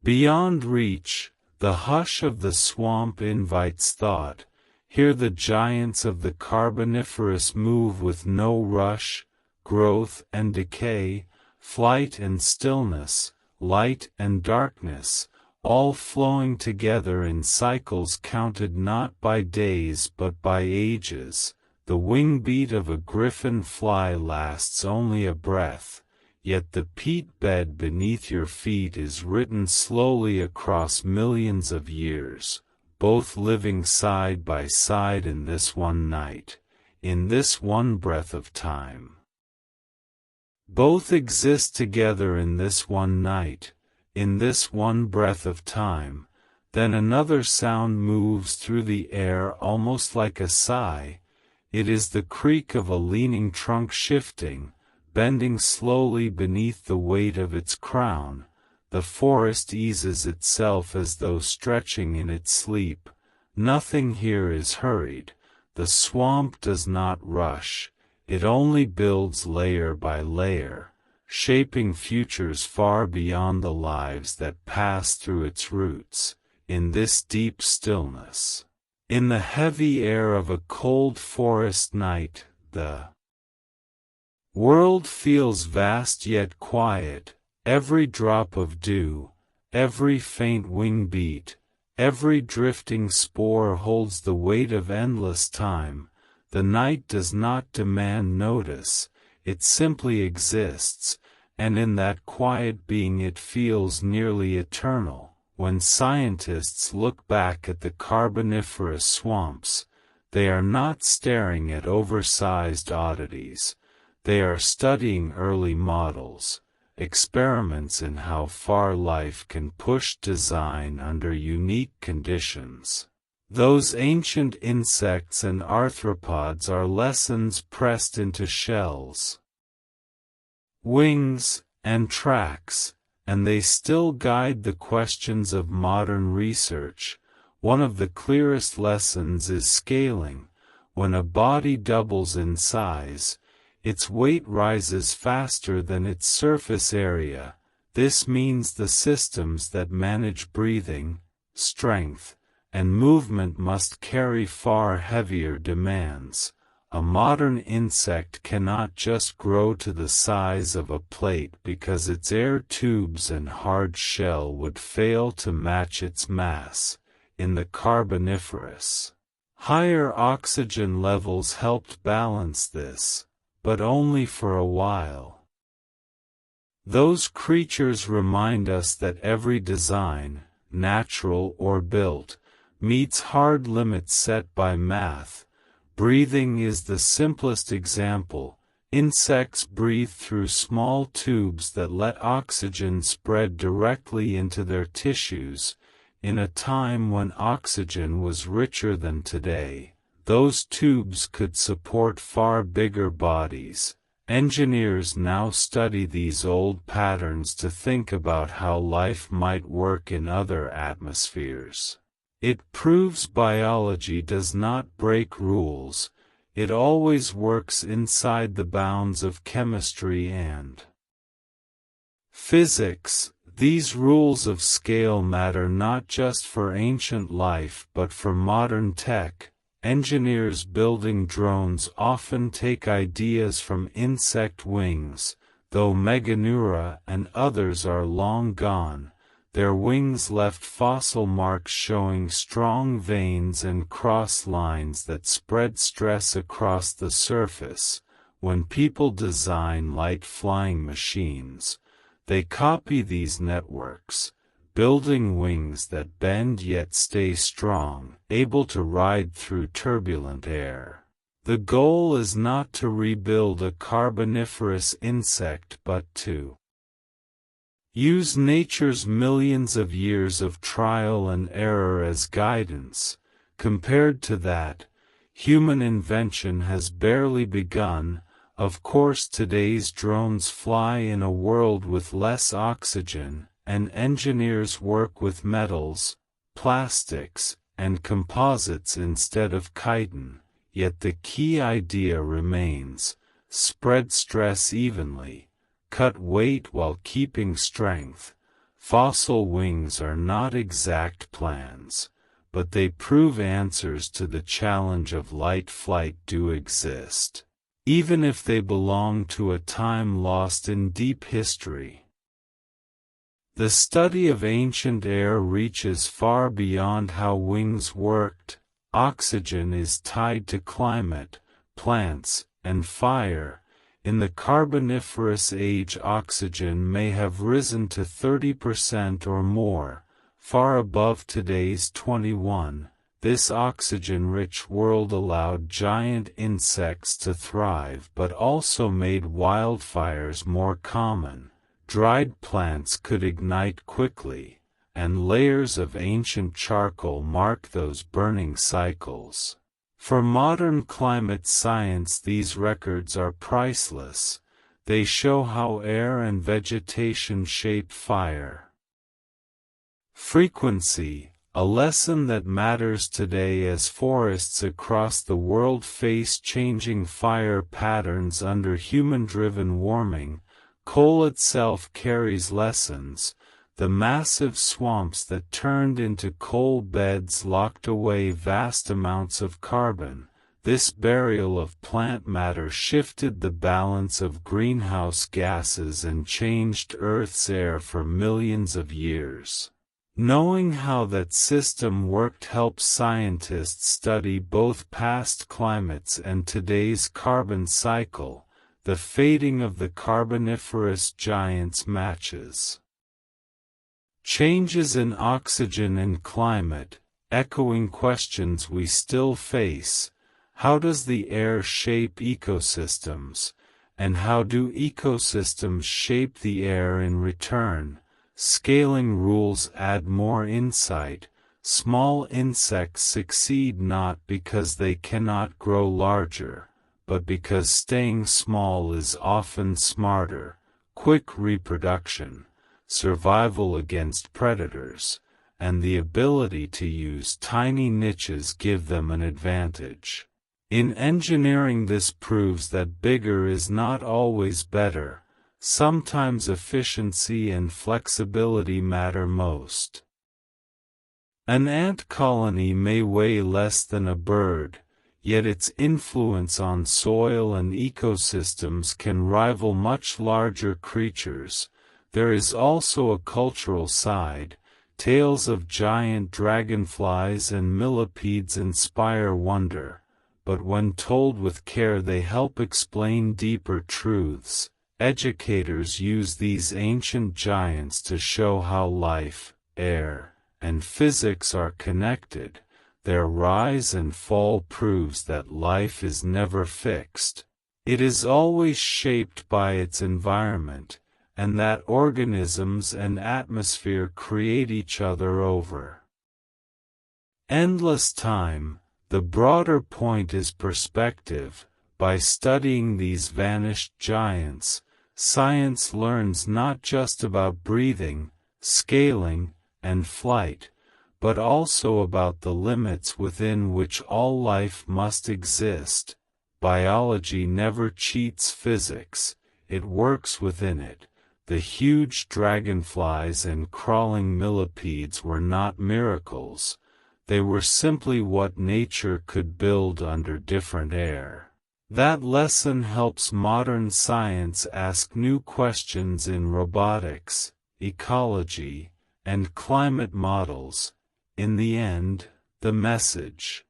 beyond reach. The hush of the swamp invites thought. Here the giants of the Carboniferous move with no rush, growth and decay, flight and stillness, light and darkness, all flowing together in cycles counted not by days but by ages. The wing beat of a griffin fly lasts only a breath, yet the peat bed beneath your feet is written slowly across millions of years, both living side by side in this one night, in this one breath of time. Both exist together in this one night, in this one breath of time. Then another sound moves through the air almost like a sigh. It is the creak of a leaning trunk shifting, bending slowly beneath the weight of its crown. The forest eases itself as though stretching in its sleep. Nothing here is hurried. The swamp does not rush. It only builds layer by layer, shaping futures far beyond the lives that pass through its roots. In this deep stillness, in the heavy air of a cold forest night, the world feels vast yet quiet. Every drop of dew, every faint wing beat, every drifting spore holds the weight of endless time. The night does not demand notice, it simply exists, and in that quiet being it feels nearly eternal. When scientists look back at the Carboniferous swamps, they are not staring at oversized oddities. They are studying early models, experiments in how far life can push design under unique conditions. Those ancient insects and arthropods are lessons pressed into shells, wings, and tracks, and they still guide the questions of modern research. One of the clearest lessons is scaling. When a body doubles in size, its weight rises faster than its surface area. This means the systems that manage breathing, strength, and movement must carry far heavier demands. A modern insect cannot just grow to the size of a plate because its air tubes and hard shell would fail to match its mass. In the Carboniferous, higher oxygen levels helped balance this, but only for a while. Those creatures remind us that every design, natural or built, meets hard limits set by math. Breathing is the simplest example. Insects breathe through small tubes that let oxygen spread directly into their tissues. In a time when oxygen was richer than today, those tubes could support far bigger bodies. Engineers now study these old patterns to think about how life might work in other atmospheres. It proves biology does not break rules. It always works inside the bounds of chemistry and physics. These rules of scale matter not just for ancient life but for modern tech. Engineers building drones often take ideas from insect wings. Though Meganeura and others are long gone, their wings left fossil marks showing strong veins and cross lines that spread stress across the surface. When people design light flying machines, they copy these networks, building wings that bend yet stay strong, able to ride through turbulent air. The goal is not to rebuild a carboniferous insect but to use nature's millions of years of trial and error as guidance. Compared to that, human invention has barely begun. Of course, today's drones fly in a world with less oxygen, and engineers work with metals, plastics, and composites instead of chitin, yet the key idea remains: spread stress evenly, cut weight while keeping strength. Fossil wings are not exact plans, but they prove answers to the challenge of light flight do exist, even if they belong to a time lost in deep history. The study of ancient air reaches far beyond how wings worked. Oxygen is tied to climate, plants, and fire. In the Carboniferous age, oxygen may have risen to 30% or more, far above today's 21%. This oxygen-rich world allowed giant insects to thrive but also made wildfires more common. Dried plants could ignite quickly, and layers of ancient charcoal mark those burning cycles. For modern climate science, these records are priceless. They show how air and vegetation shape fire. Frequency, a lesson that matters today as forests across the world face changing fire patterns under human-driven warming. Coal itself carries lessons. The massive swamps that turned into coal beds locked away vast amounts of carbon. This burial of plant matter shifted the balance of greenhouse gases and changed Earth's air for millions of years. Knowing how that system worked helps scientists study both past climates and today's carbon cycle. The fading of the Carboniferous giants matches changes in oxygen and climate, echoing questions we still face. How does the air shape ecosystems, and how do ecosystems shape the air in return? Scaling rules add more insight. Small insects succeed not because they cannot grow larger, but because staying small is often smarter. Quick reproduction, survival against predators, and the ability to use tiny niches give them an advantage. In engineering, this proves that bigger is not always better. Sometimes efficiency and flexibility matter most. An ant colony may weigh less than a bird, yet its influence on soil and ecosystems can rival much larger creatures. There is also a cultural side. Tales of giant dragonflies and millipedes inspire wonder, but when told with care they help explain deeper truths. Educators use these ancient giants to show how life, air, and physics are connected, their rise and fall proves that life is never fixed. It is always shaped by its environment, and that organisms and atmosphere create each other over endless time. The broader point is perspective. By studying these vanished giants, science learns not just about breathing, scaling, and flight, but also about the limits within which all life must exist. Biology never cheats physics, it works within it. The huge dragonflies and crawling millipedes were not miracles, they were simply what nature could build under different air. That lesson helps modern science ask new questions in robotics, ecology, and climate models. In the end, the message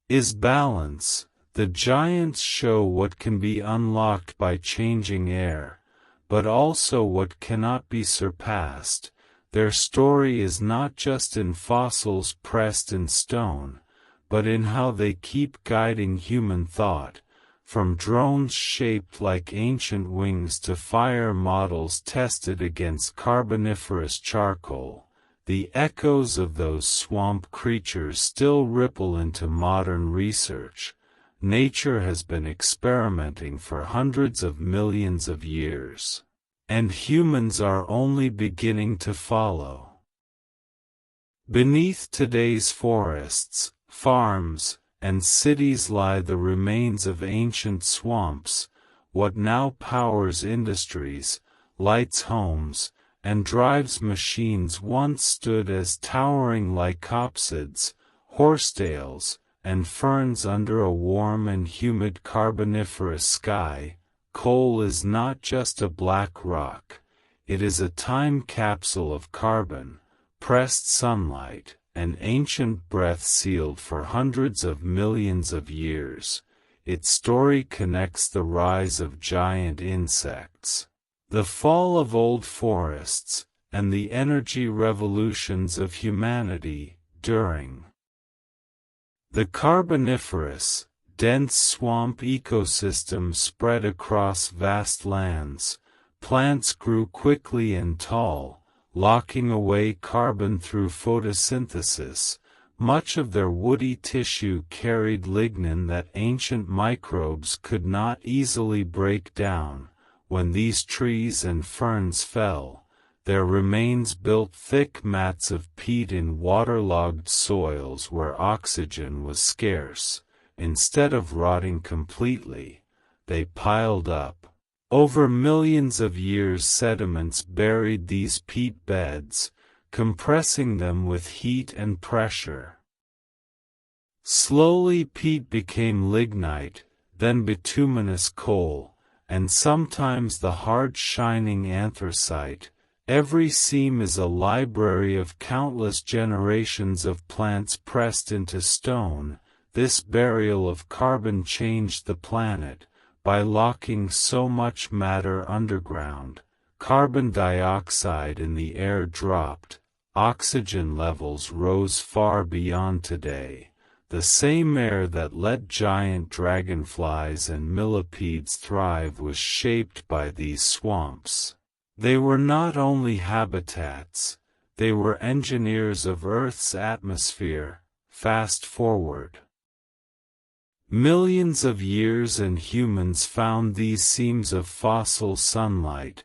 is balance. The giants show what can be unlocked by changing air, but also what cannot be surpassed. Their story is not just in fossils pressed in stone, but in how they keep guiding human thought, from drones shaped like ancient wings to fire models tested against carboniferous charcoal. The echoes of those swamp creatures still ripple into modern research. Nature has been experimenting for hundreds of millions of years, and humans are only beginning to follow. Beneath today's forests, farms, and cities lie the remains of ancient swamps. What now powers industries, lights homes, and drives machines once stood as towering lycopsids, horsetails, and ferns under a warm and humid carboniferous sky. Coal is not just a black rock, it is a time capsule of carbon, pressed sunlight, and ancient breath sealed for hundreds of millions of years. Its story connects the rise of giant insects, the fall of old forests, and the energy revolutions of humanity during the Carboniferous, dense swamp ecosystem spread across vast lands. Plants grew quickly and tall, locking away carbon through photosynthesis. Much of their woody tissue carried lignin that ancient microbes could not easily break down. When these trees and ferns fell, their remains built thick mats of peat in waterlogged soils where oxygen was scarce. Instead of rotting completely, they piled up. Over millions of years, sediments buried these peat beds, compressing them with heat and pressure. Slowly peat became lignite, then bituminous coal, and sometimes the hard shining anthracite. Every seam is a library of countless generations of plants pressed into stone. This burial of carbon changed the planet. By locking so much matter underground, carbon dioxide in the air dropped, oxygen levels rose far beyond today. The same air that let giant dragonflies and millipedes thrive was shaped by these swamps. They were not only habitats, they were engineers of Earth's atmosphere. Fast forward millions of years and humans found these seams of fossil sunlight.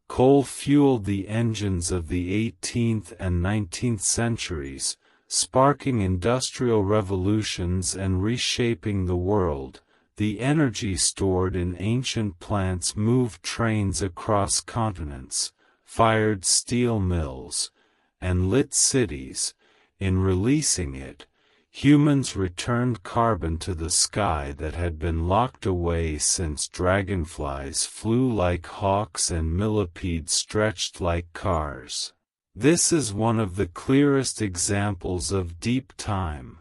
Coal fueled the engines of the 18th and 19th centuries, sparking industrial revolutions and reshaping the world. The energy stored in ancient plants moved trains across continents, fired steel mills, and lit cities. In releasing it, humans returned carbon to the sky that had been locked away since dragonflies flew like hawks and millipedes stretched like cars. This is one of the clearest examples of deep time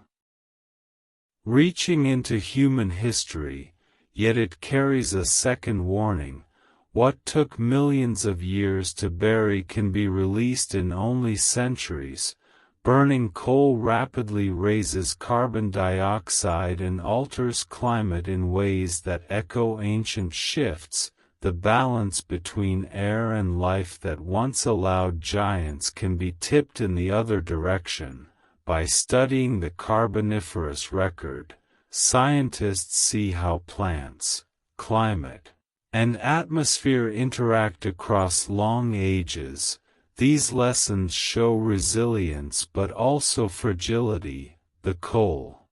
reaching into human history, yet it carries a second warning. What took millions of years to bury can be released in only centuries. Burning coal rapidly raises carbon dioxide and alters climate in ways that echo ancient shifts. The balance between air and life that once allowed giants can be tipped in the other direction. By studying the Carboniferous record, scientists see how plants, climate, and atmosphere interact across long ages. These lessons show resilience but also fragility. The coal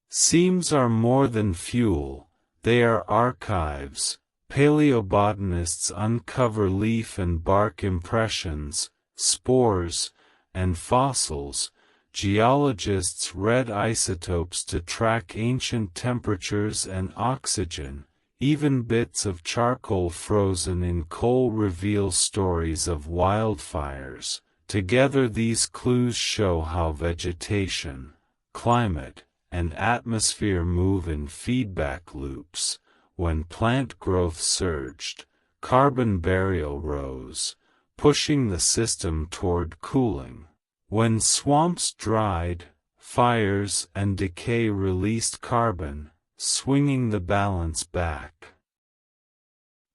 seams are more than fuel, they are archives. Paleobotanists uncover leaf and bark impressions, spores, and fossils. Geologists read isotopes to track ancient temperatures and oxygen. Even bits of charcoal frozen in coal reveal stories of wildfires. Together these clues show how vegetation, climate, and atmosphere move in feedback loops. When plant growth surged, carbon burial rose, pushing the system toward cooling. When swamps dried, fires and decay released carbon, swinging the balance back.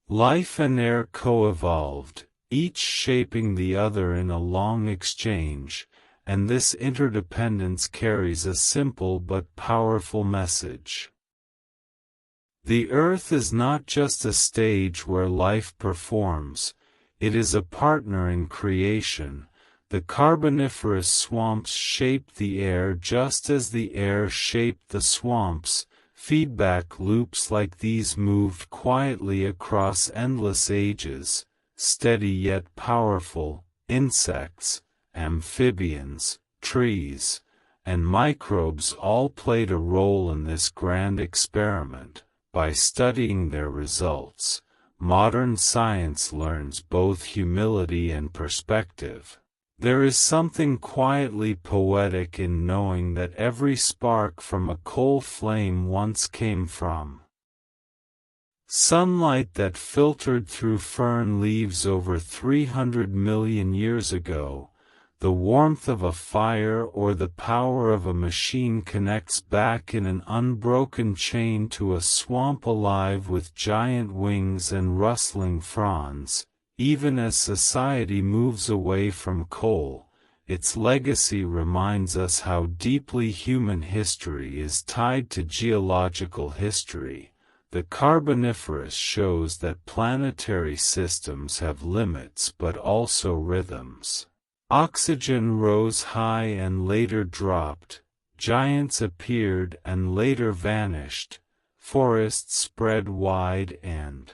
Life and air co-evolved, each shaping the other in a long exchange, and this interdependence carries a simple but powerful message. The Earth is not just a stage where life performs, it is a partner in creation. The Carboniferous swamps shaped the air just as the air shaped the swamps. Feedback loops like these moved quietly across endless ages, steady yet powerful. Insects, amphibians, trees, and microbes all played a role in this grand experiment. By studying their results, modern science learns both humility and perspective. There is something quietly poetic in knowing that every spark from a coal flame once came from sunlight that filtered through fern leaves over 300 million years ago. The warmth of a fire or the power of a machine connects back in an unbroken chain to a swamp alive with giant wings and rustling fronds. Even as society moves away from coal, its legacy reminds us how deeply human history is tied to geological history. The Carboniferous shows that planetary systems have limits but also rhythms. Oxygen rose high and later dropped, giants appeared and later vanished, forests spread wide and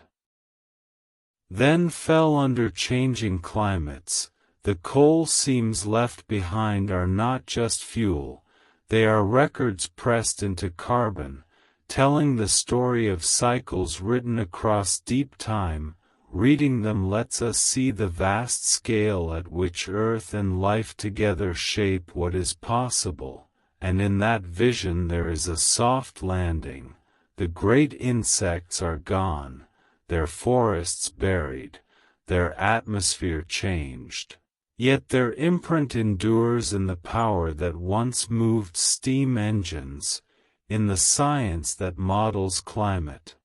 then fell under changing climates. The coal seams left behind are not just fuel, they are records pressed into carbon, telling the story of cycles written across deep time. Reading them lets us see the vast scale at which Earth and life together shape what is possible, and in that vision there is a soft landing. The great insects are gone, their forests buried, their atmosphere changed. Yet their imprint endures in the power that once moved steam engines, in the science that models climate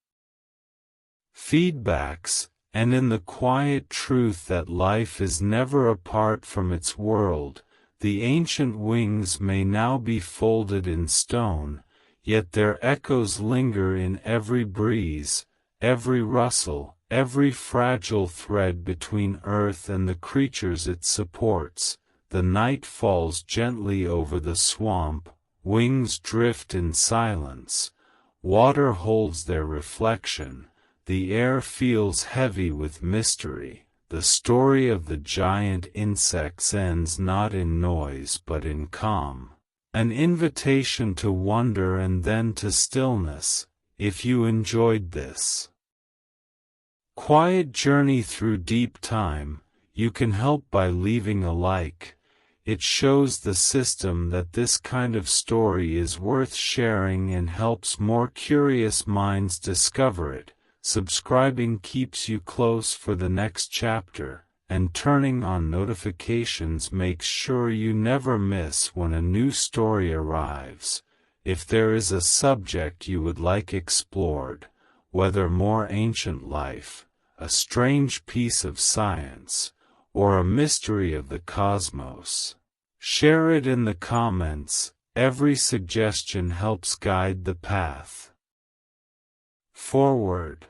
feedbacks, and in the quiet truth that life is never apart from its world. The ancient wings may now be folded in stone, yet their echoes linger in every breeze, every rustle, every fragile thread between earth and the creatures it supports. The night falls gently over the swamp, wings drift in silence, water holds their reflection. The air feels heavy with mystery. The story of the giant insects ends not in noise but in calm. An invitation to wonder and then to stillness. If you enjoyed this quiet journey through deep time, you can help by leaving a like. It shows the system that this kind of story is worth sharing and helps more curious minds discover it. Subscribing keeps you close for the next chapter, and turning on notifications makes sure you never miss when a new story arrives. If there is a subject you would like explored, whether more ancient life, a strange piece of science, or a mystery of the cosmos, share it in the comments. Every suggestion helps guide the path forward.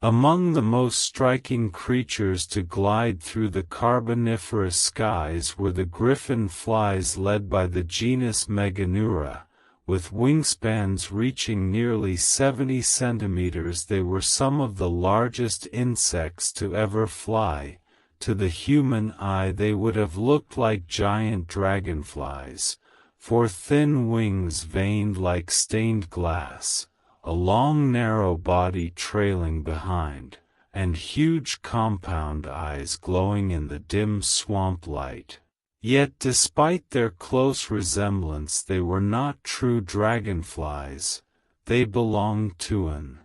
Among the most striking creatures to glide through the Carboniferous skies were the griffin flies led by the genus Meganeura. With wingspans reaching nearly 70 centimeters, they were some of the largest insects to ever fly. To the human eye they would have looked like giant dragonflies, for thin wings veined like stained glass, a long narrow body trailing behind, and huge compound eyes glowing in the dim swamp light. Yet despite their close resemblance they were not true dragonflies. They belonged to an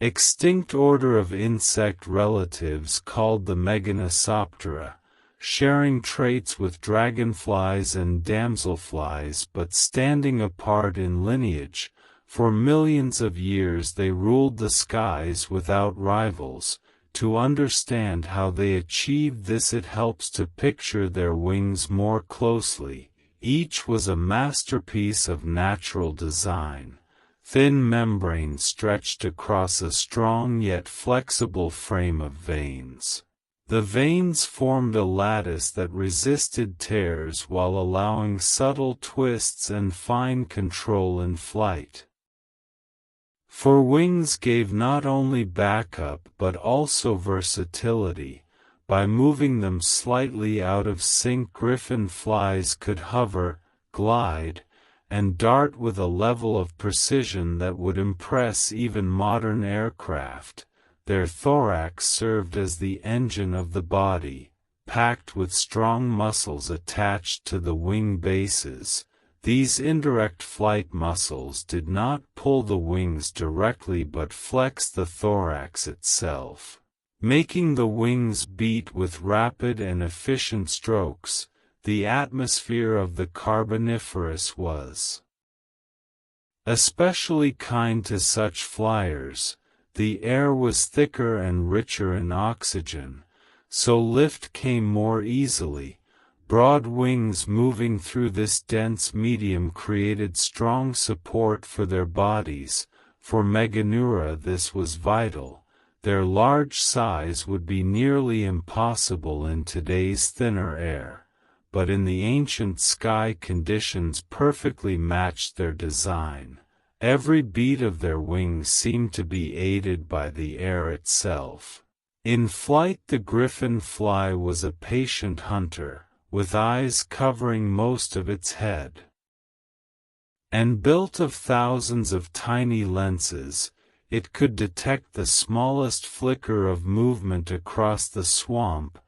extinct order of insect relatives called the Meganosoptera, sharing traits with dragonflies and damselflies but standing apart in lineage. For millions of years they ruled the skies without rivals. To understand how they achieved this, it helps to picture their wings more closely. Each was a masterpiece of natural design. Thin membranes stretched across a strong yet flexible frame of veins. The veins formed a lattice that resisted tears while allowing subtle twists and fine control in flight. For wings gave not only backup but also versatility. By moving them slightly out of sync, griffin flies could hover, glide, and dart with a level of precision that would impress even modern aircraft. Their thorax served as the engine of the body, packed with strong muscles attached to the wing bases. These indirect flight muscles did not pull the wings directly but flexed the thorax itself, making the wings beat with rapid and efficient strokes. The atmosphere of the Carboniferous was especially kind to such flyers. The air was thicker and richer in oxygen, so lift came more easily. Broad wings moving through this dense medium created strong support for their bodies. For Meganeura this was vital. Their large size would be nearly impossible in today's thinner air, but in the ancient sky conditions perfectly matched their design. Every beat of their wings seemed to be aided by the air itself. In flight the griffin fly was a patient hunter, with eyes covering most of its head. And built of thousands of tiny lenses, it could detect the smallest flicker of movement across the swamp.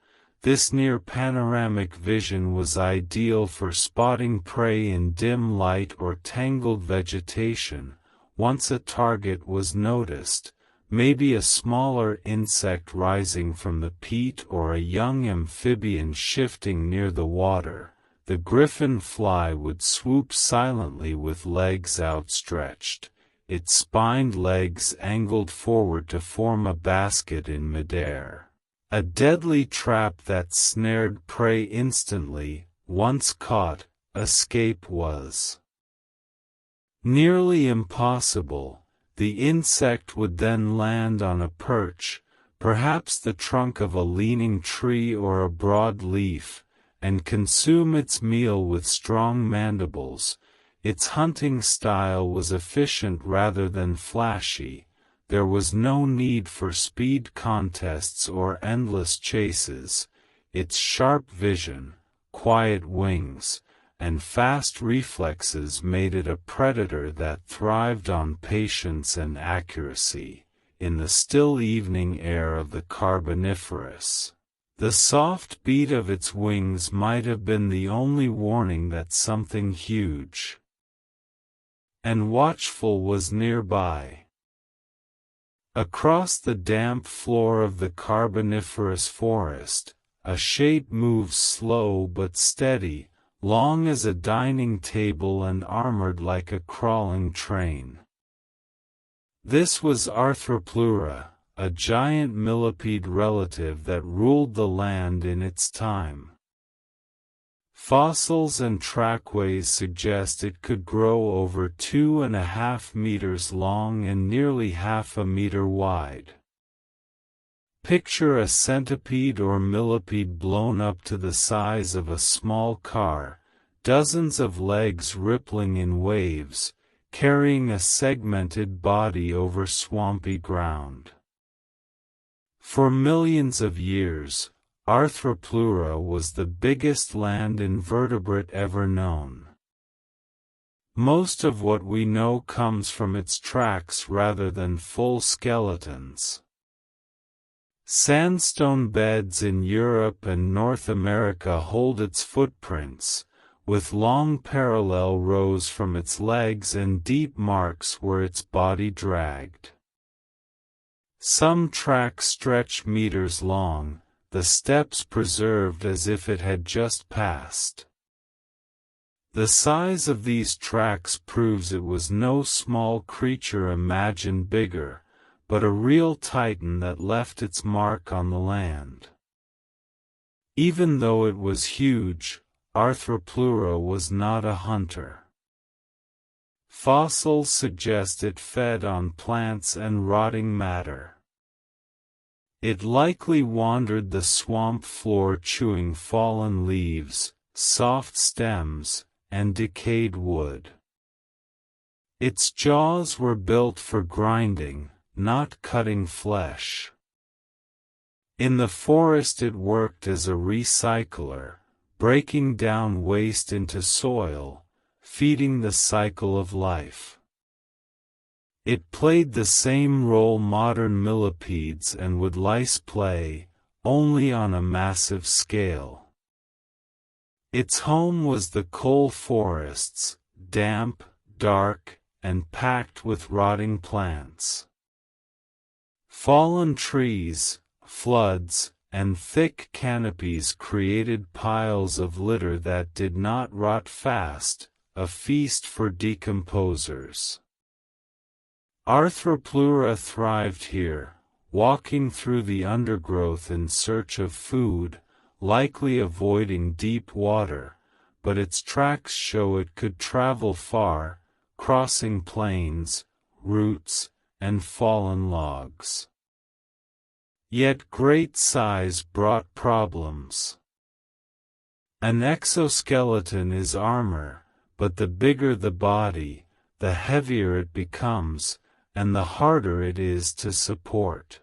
This near-panoramic vision was ideal for spotting prey in dim light or tangled vegetation. Once a target was noticed, maybe a smaller insect rising from the peat or a young amphibian shifting near the water, the griffin fly would swoop silently with legs outstretched, its spined legs angled forward to form a basket in midair. A deadly trap that snared prey instantly. Once caught, escape was nearly impossible. The insect would then land on a perch, perhaps the trunk of a leaning tree or a broad leaf, and consume its meal with strong mandibles. Its hunting style was efficient rather than flashy. There was no need for speed contests or endless chases. Its sharp vision, quiet wings, and fast reflexes made it a predator that thrived on patience and accuracy. In the still evening air of the Carboniferous, the soft beat of its wings might have been the only warning that something huge and watchful was nearby. Across the damp floor of the Carboniferous forest, a shape moves slow but steady, long as a dining table and armored like a crawling train. This was Arthropleura, a giant millipede relative that ruled the land in its time. Fossils and trackways suggest it could grow over 2.5 meters long and nearly half a meter wide. Picture a centipede or millipede blown up to the size of a small car, dozens of legs rippling in waves, carrying a segmented body over swampy ground. For millions of years, Arthropleura was the biggest land invertebrate ever known. Most of what we know comes from its tracks rather than full skeletons. Sandstone beds in Europe and North America hold its footprints, with long parallel rows from its legs and deep marks where its body dragged. Some tracks stretch meters long, the steps preserved as if it had just passed. The size of these tracks proves it was no small creature imagined bigger, but a real titan that left its mark on the land. Even though it was huge, Arthropleura was not a hunter. Fossils suggest it fed on plants and rotting matter. It likely wandered the swamp floor chewing fallen leaves, soft stems, and decayed wood. Its jaws were built for grinding, not cutting flesh. In the forest it worked as a recycler, breaking down waste into soil, feeding the cycle of life. It played the same role modern millipedes and woodlice play, only on a massive scale. Its home was the coal forests, damp, dark, and packed with rotting plants. Fallen trees, floods, and thick canopies created piles of litter that did not rot fast, a feast for decomposers. Arthropleura thrived here, walking through the undergrowth in search of food, likely avoiding deep water, but its tracks show it could travel far, crossing plains, roots, and fallen logs. Yet great size brought problems. An exoskeleton is armor, but the bigger the body, the heavier it becomes, and the harder it is to support.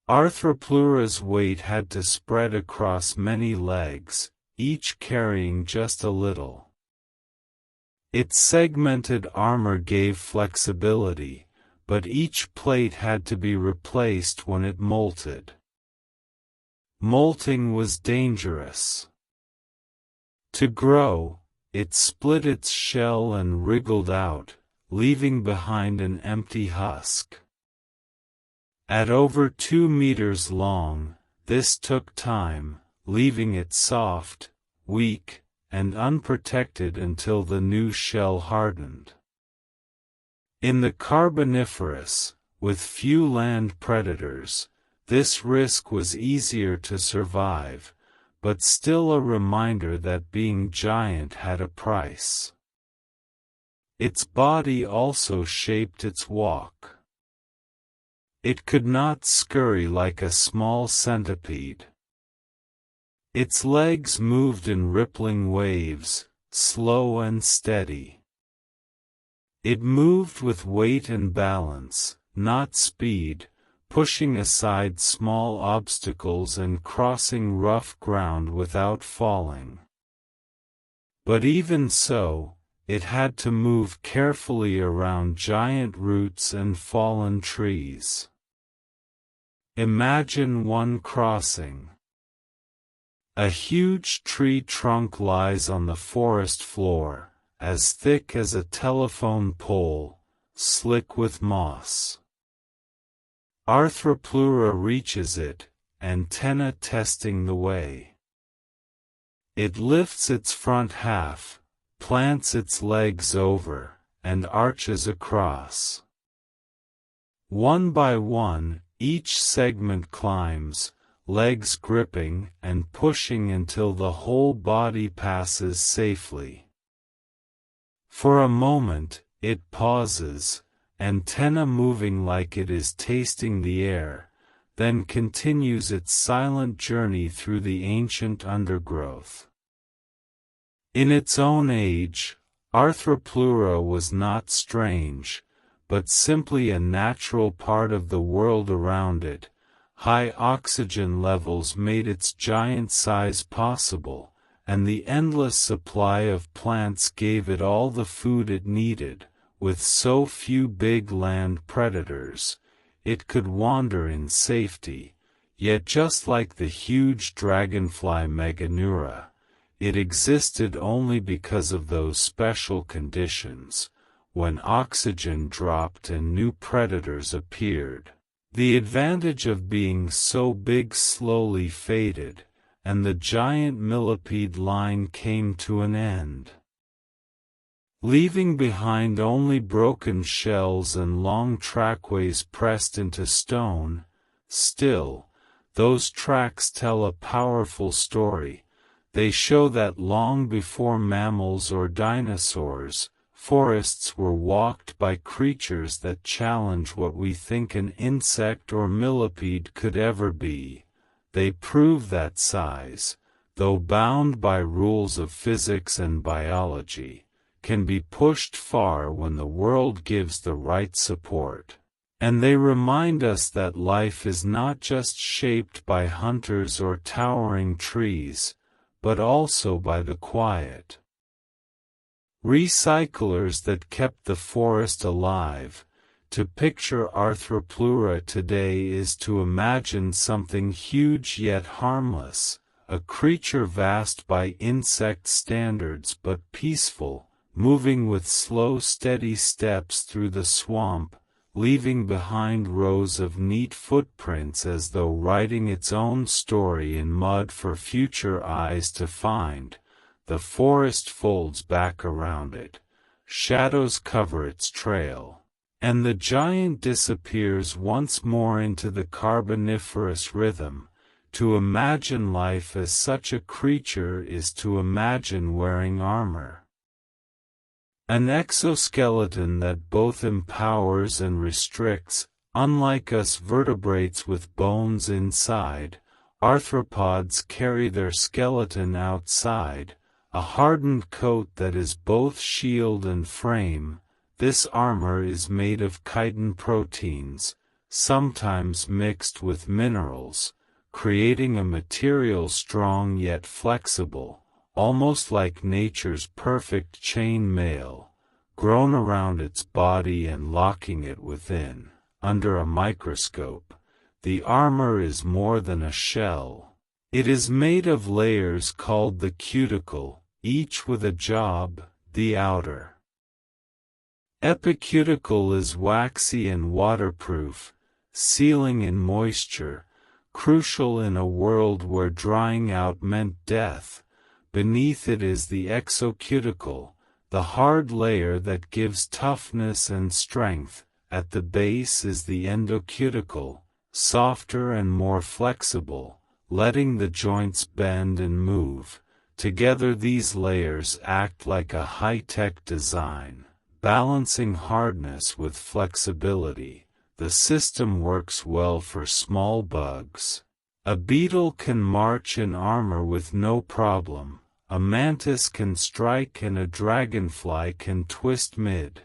Arthropleura's weight had to spread across many legs, each carrying just a little. Its segmented armor gave flexibility, but each plate had to be replaced when it molted. Molting was dangerous. To grow, it split its shell and wriggled out, leaving behind an empty husk. At over 2 meters long, this took time, leaving it soft, weak, and unprotected until the new shell hardened. In the Carboniferous, with few land predators, this risk was easier to survive, but still a reminder that being giant had a price. Its body also shaped its walk. It could not scurry like a small centipede. Its legs moved in rippling waves, slow and steady. It moved with weight and balance, not speed, pushing aside small obstacles and crossing rough ground without falling. But even so, it had to move carefully around giant roots and fallen trees. Imagine one crossing. A huge tree trunk lies on the forest floor, as thick as a telephone pole, slick with moss. Arthropleura reaches it, antenna testing the way. It lifts its front half, plants its legs over, and arches across. One by one, each segment climbs, legs gripping and pushing until the whole body passes safely. For a moment, it pauses, antenna moving like it is tasting the air, then continues its silent journey through the ancient undergrowth. In its own age, Arthropleura was not strange, but simply a natural part of the world around it. High oxygen levels made its giant size possible, and the endless supply of plants gave it all the food it needed. With so few big land predators, it could wander in safety, yet just like the huge dragonfly Meganeura, it existed only because of those special conditions, when oxygen dropped and new predators appeared. The advantage of being so big slowly faded, and the giant millipede line came to an end, leaving behind only broken shells and long trackways pressed into stone. Still, those tracks tell a powerful story. They show that long before mammals or dinosaurs, forests were walked by creatures that challenge what we think an insect or millipede could ever be. They prove that size, though bound by rules of physics and biology, can be pushed far when the world gives the right support. And they remind us that life is not just shaped by hunters or towering trees, but also by the quiet recyclers that kept the forest alive. To picture Arthropleura today is to imagine something huge yet harmless, a creature vast by insect standards but peaceful, moving with slow steady steps through the swamp, leaving behind rows of neat footprints as though writing its own story in mud for future eyes to find. The forest folds back around it, shadows cover its trail, and the giant disappears once more into the Carboniferous rhythm. To imagine life as such a creature is to imagine wearing armor. An exoskeleton that both empowers and restricts. Unlike us vertebrates with bones inside, arthropods carry their skeleton outside, a hardened coat that is both shield and frame. This armor is made of chitin proteins, sometimes mixed with minerals, creating a material strong yet flexible, almost like nature's perfect chain mail, grown around its body and locking it within. Under a microscope, the armor is more than a shell. It is made of layers called the cuticle, each with a job. The outer epicuticle is waxy and waterproof, sealing in moisture, crucial in a world where drying out meant death. Beneath it is the exocuticle, the hard layer that gives toughness and strength. At the base is the endocuticle, softer and more flexible, letting the joints bend and move. Together these layers act like a high-tech design, balancing hardness with flexibility. The system works well for small bugs. A beetle can march in armor with no problem, a mantis can strike and a dragonfly can twist mid-air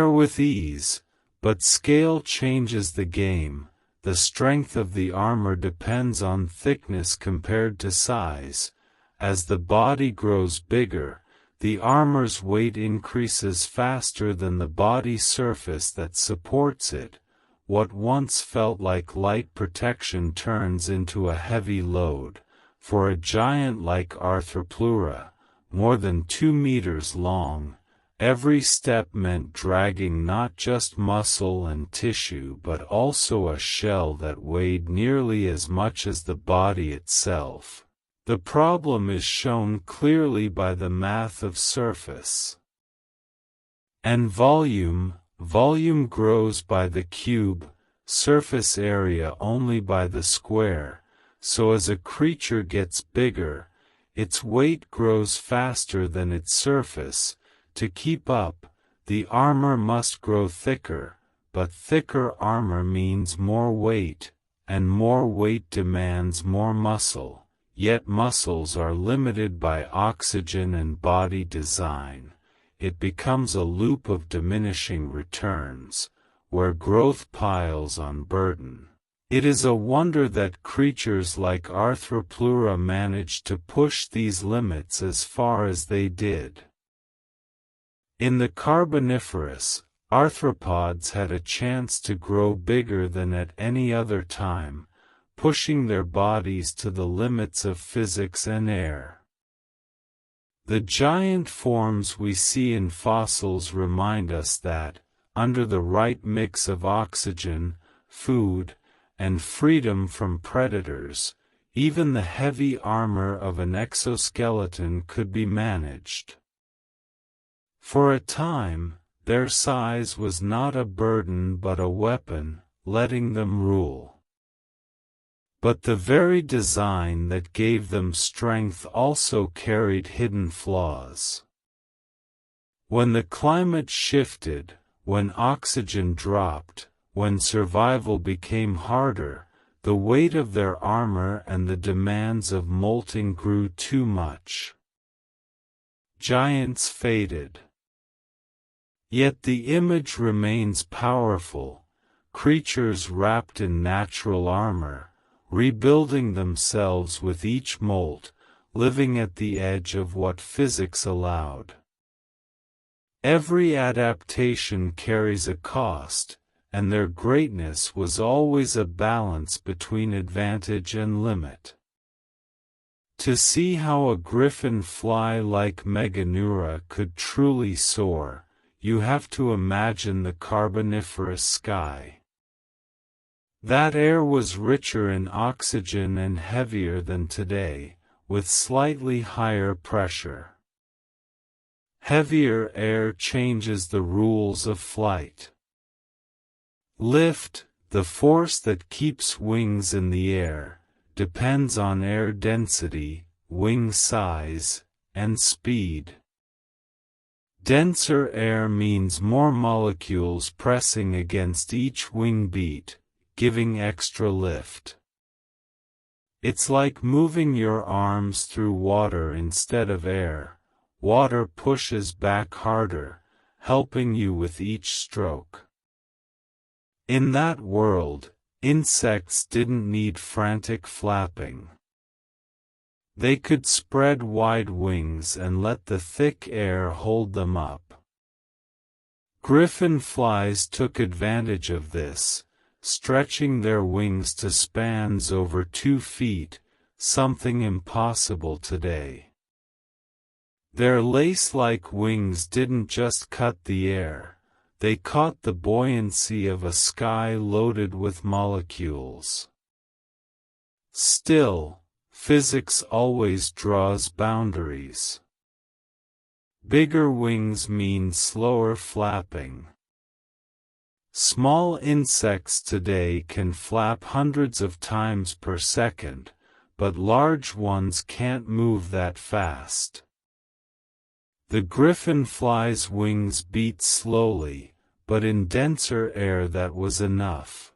with ease, but scale changes the game. The strength of the armor depends on thickness compared to size. As the body grows bigger, the armor's weight increases faster than the body surface that supports it. What once felt like light protection turns into a heavy load. For a giant like Arthropleura, more than 2 meters long, Every step meant dragging not just muscle and tissue but also a shell that weighed nearly as much as the body itself. The problem is shown clearly by the math of surface and volume. Volume grows by the cube, surface area only by the square, so as a creature gets bigger, its weight grows faster than its surface. To keep up, the armor must grow thicker, but thicker armor means more weight, and more weight demands more muscle, yet muscles are limited by oxygen and body design. It becomes a loop of diminishing returns, where growth piles on burden. It is a wonder that creatures like Arthropleura managed to push these limits as far as they did. In the Carboniferous, arthropods had a chance to grow bigger than at any other time, pushing their bodies to the limits of physics and air. The giant forms we see in fossils remind us that, under the right mix of oxygen, food, and freedom from predators, even the heavy armor of an exoskeleton could be managed. For a time, their size was not a burden but a weapon, letting them rule. But the very design that gave them strength also carried hidden flaws. When the climate shifted, when oxygen dropped, when survival became harder, the weight of their armor and the demands of molting grew too much. Giants faded. Yet the image remains powerful, creatures wrapped in natural armor, rebuilding themselves with each molt, living at the edge of what physics allowed. Every adaptation carries a cost, and their greatness was always a balance between advantage and limit. To see how a griffin fly like Meganeura could truly soar, you have to imagine the Carboniferous sky. That air was richer in oxygen and heavier than today, with slightly higher pressure. Heavier air changes the rules of flight. Lift, the force that keeps wings in the air, depends on air density, wing size, and speed. Denser air means more molecules pressing against each wing beat, giving extra lift. It's like moving your arms through water instead of air. Water pushes back harder, helping you with each stroke. In that world, insects didn't need frantic flapping. They could spread wide wings and let the thick air hold them up. Griffin flies took advantage of this, stretching their wings to spans over 2 feet, something impossible today. Their lace-like wings didn't just cut the air, they caught the buoyancy of a sky loaded with molecules. Still, physics always draws boundaries. Bigger wings mean slower flapping. Small insects today can flap hundreds of times per second, but large ones can't move that fast. The griffin fly's wings beat slowly, but in denser air that was enough.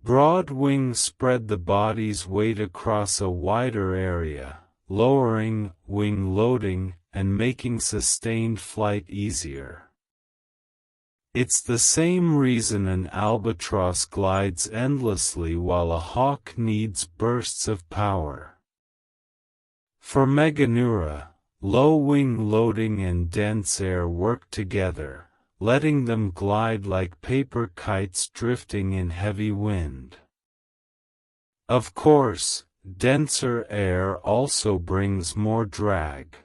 Broad wings spread the body's weight across a wider area, lowering wing loading and making sustained flight easier. It's the same reason an albatross glides endlessly while a hawk needs bursts of power. For Meganeura, low wing loading and dense air work together, letting them glide like paper kites drifting in heavy wind. Of course, denser air also brings more drag.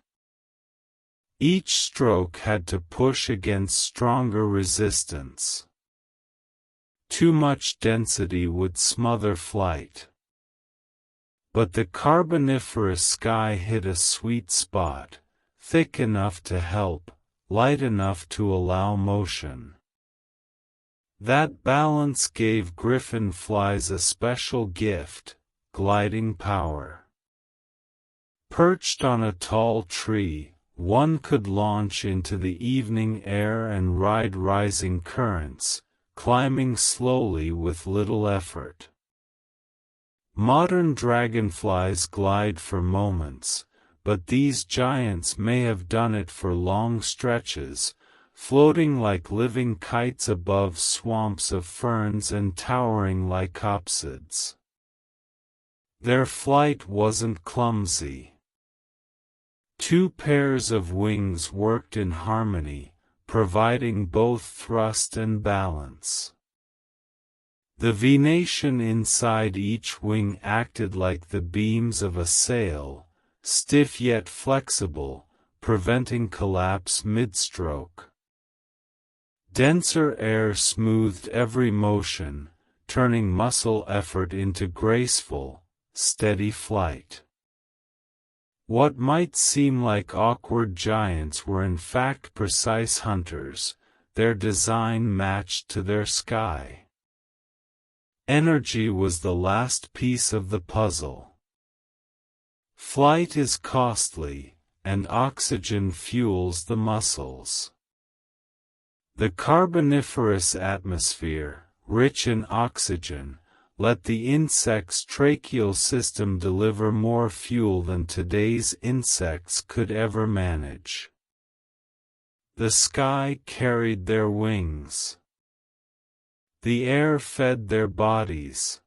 Each stroke had to push against stronger resistance. Too much density would smother flight. But the Carboniferous sky hit a sweet spot, thick enough to help, light enough to allow motion. That balance gave griffin flies a special gift, gliding power. Perched on a tall tree, one could launch into the evening air and ride rising currents, climbing slowly with little effort. Modern dragonflies glide for moments, but these giants may have done it for long stretches, floating like living kites above swamps of ferns and towering like copsids. Their flight wasn't clumsy. Two pairs of wings worked in harmony, providing both thrust and balance. The venation inside each wing acted like the beams of a sail, stiff yet flexible, preventing collapse mid-stroke. Denser air smoothed every motion, turning muscle effort into graceful, steady flight. What might seem like awkward giants were in fact precise hunters, their design matched to their sky. Energy was the last piece of the puzzle. Flight is costly, and oxygen fuels the muscles. The Carboniferous atmosphere, rich in oxygen, let the insect's tracheal system deliver more fuel than today's insects could ever manage. The sky carried their wings. The air fed their bodies.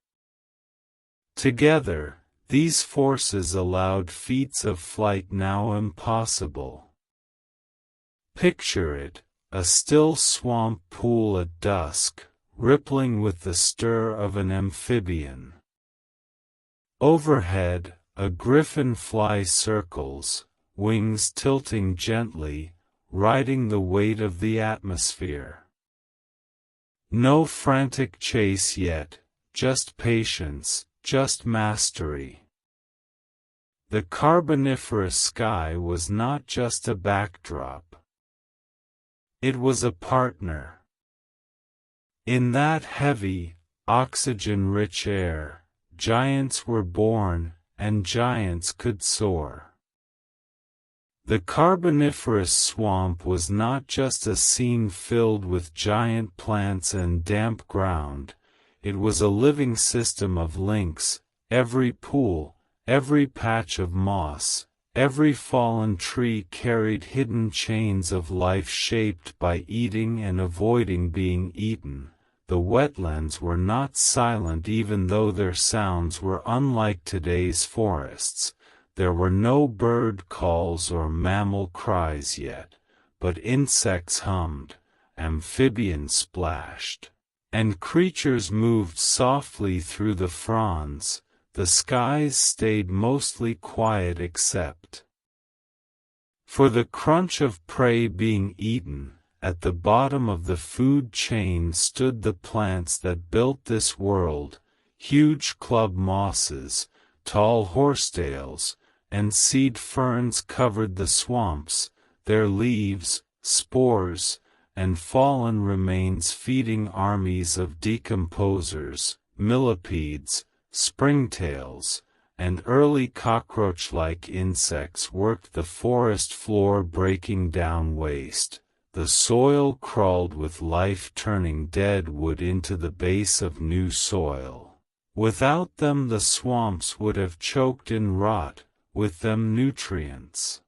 Together, these forces allowed feats of flight now impossible. Picture it, a still swamp pool at dusk, rippling with the stir of an amphibian. Overhead, a griffin fly circles, wings tilting gently, riding the weight of the atmosphere. No frantic chase yet, just patience, just mastery. The Carboniferous sky was not just a backdrop. It was a partner. In that heavy, oxygen-rich air, giants were born, and giants could soar. The Carboniferous swamp was not just a scene filled with giant plants and damp ground, it was a living system of links. Every pool, every patch of moss, every fallen tree carried hidden chains of life shaped by eating and avoiding being eaten. The wetlands were not silent even though their sounds were unlike today's forests. There were no bird calls or mammal cries yet, but insects hummed, amphibians splashed, and creatures moved softly through the fronds. The skies stayed mostly quiet except for the crunch of prey being eaten. At the bottom of the food chain stood the plants that built this world, huge club mosses, tall horsetails, and seed ferns covered the swamps, their leaves, spores, and fallen remains feeding armies of decomposers, millipedes, springtails, and early cockroach-like insects worked the forest floor, breaking down waste. The soil crawled with life, turning dead wood into the base of new soil. Without them the swamps would have choked in rot, with them nutrients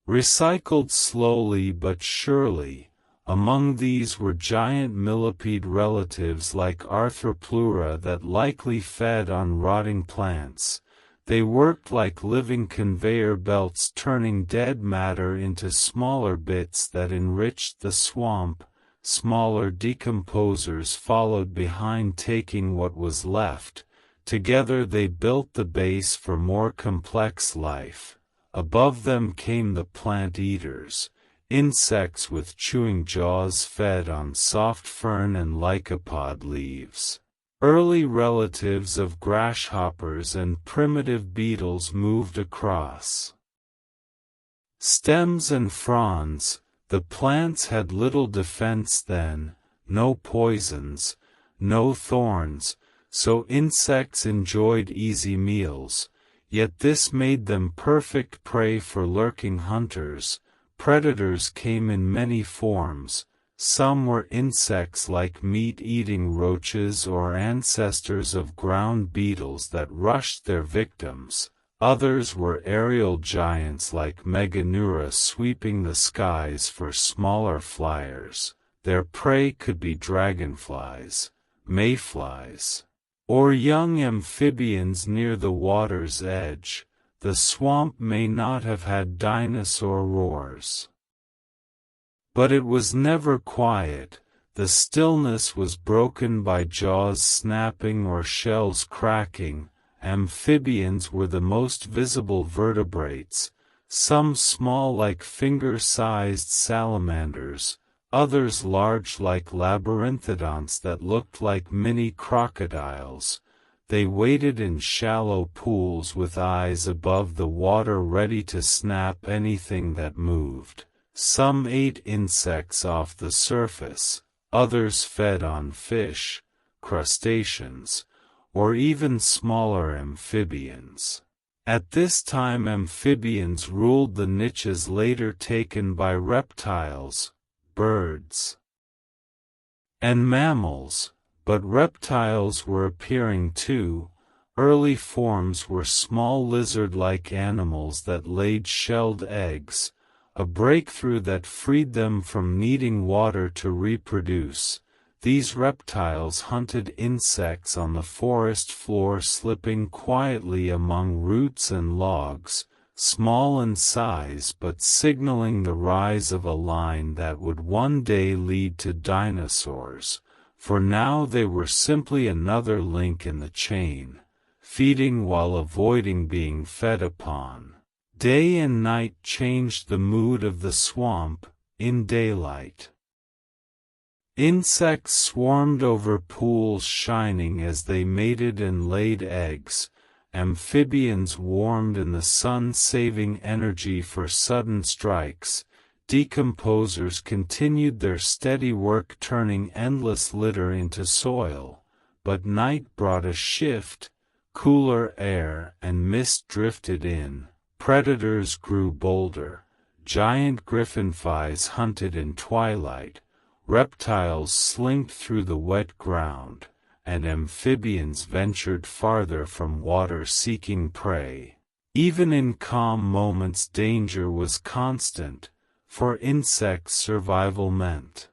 recycled slowly but surely. Among these were giant millipede relatives like Arthropleura that likely fed on rotting plants. They worked like living conveyor belts, turning dead matter into smaller bits that enriched the swamp. Smaller decomposers followed behind, taking what was left. Together they built the base for more complex life, Above them came the plant-eaters, insects with chewing jaws fed on soft fern and lycopod leaves. Early relatives of grasshoppers and primitive beetles moved across. Stems and fronds, the plants had little defense then, no poisons, no thorns, so insects enjoyed easy meals, yet this made them perfect prey for lurking hunters. Predators came in many forms. Some were insects like meat-eating roaches or ancestors of ground beetles that rushed their victims. Others were aerial giants like Meganeura sweeping the skies for smaller flyers. Their prey could be dragonflies, mayflies, or young amphibians near the water's edge. The swamp may not have had dinosaur roars. But it was never quiet. The stillness was broken by jaws snapping or shells cracking. Amphibians were the most visible vertebrates, some small like finger-sized salamanders, others large like labyrinthodonts that looked like mini crocodiles. They waded in shallow pools with eyes above the water ready to snap anything that moved. Some ate insects off the surface, others fed on fish, crustaceans, or even smaller amphibians. At this time amphibians ruled the niches later taken by reptiles, birds, and mammals. But reptiles were appearing too. Early forms were small lizard-like animals that laid shelled eggs, a breakthrough that freed them from needing water to reproduce. These reptiles hunted insects on the forest floor, slipping quietly among roots and logs, small in size but signaling the rise of a line that would one day lead to dinosaurs. For now they were simply another link in the chain, feeding while avoiding being fed upon. Day and night changed the mood of the swamp. In daylight, insects swarmed over pools shining as they mated and laid eggs. Amphibians warmed in the sun, saving energy for sudden strikes. Decomposers continued their steady work, turning endless litter into soil. But night brought a shift. Cooler air and mist drifted in. Predators grew bolder. Giant griffinflies hunted in twilight. Reptiles slinked through the wet ground, and amphibians ventured farther from water seeking prey. Even in calm moments danger was constant. For insects survival meant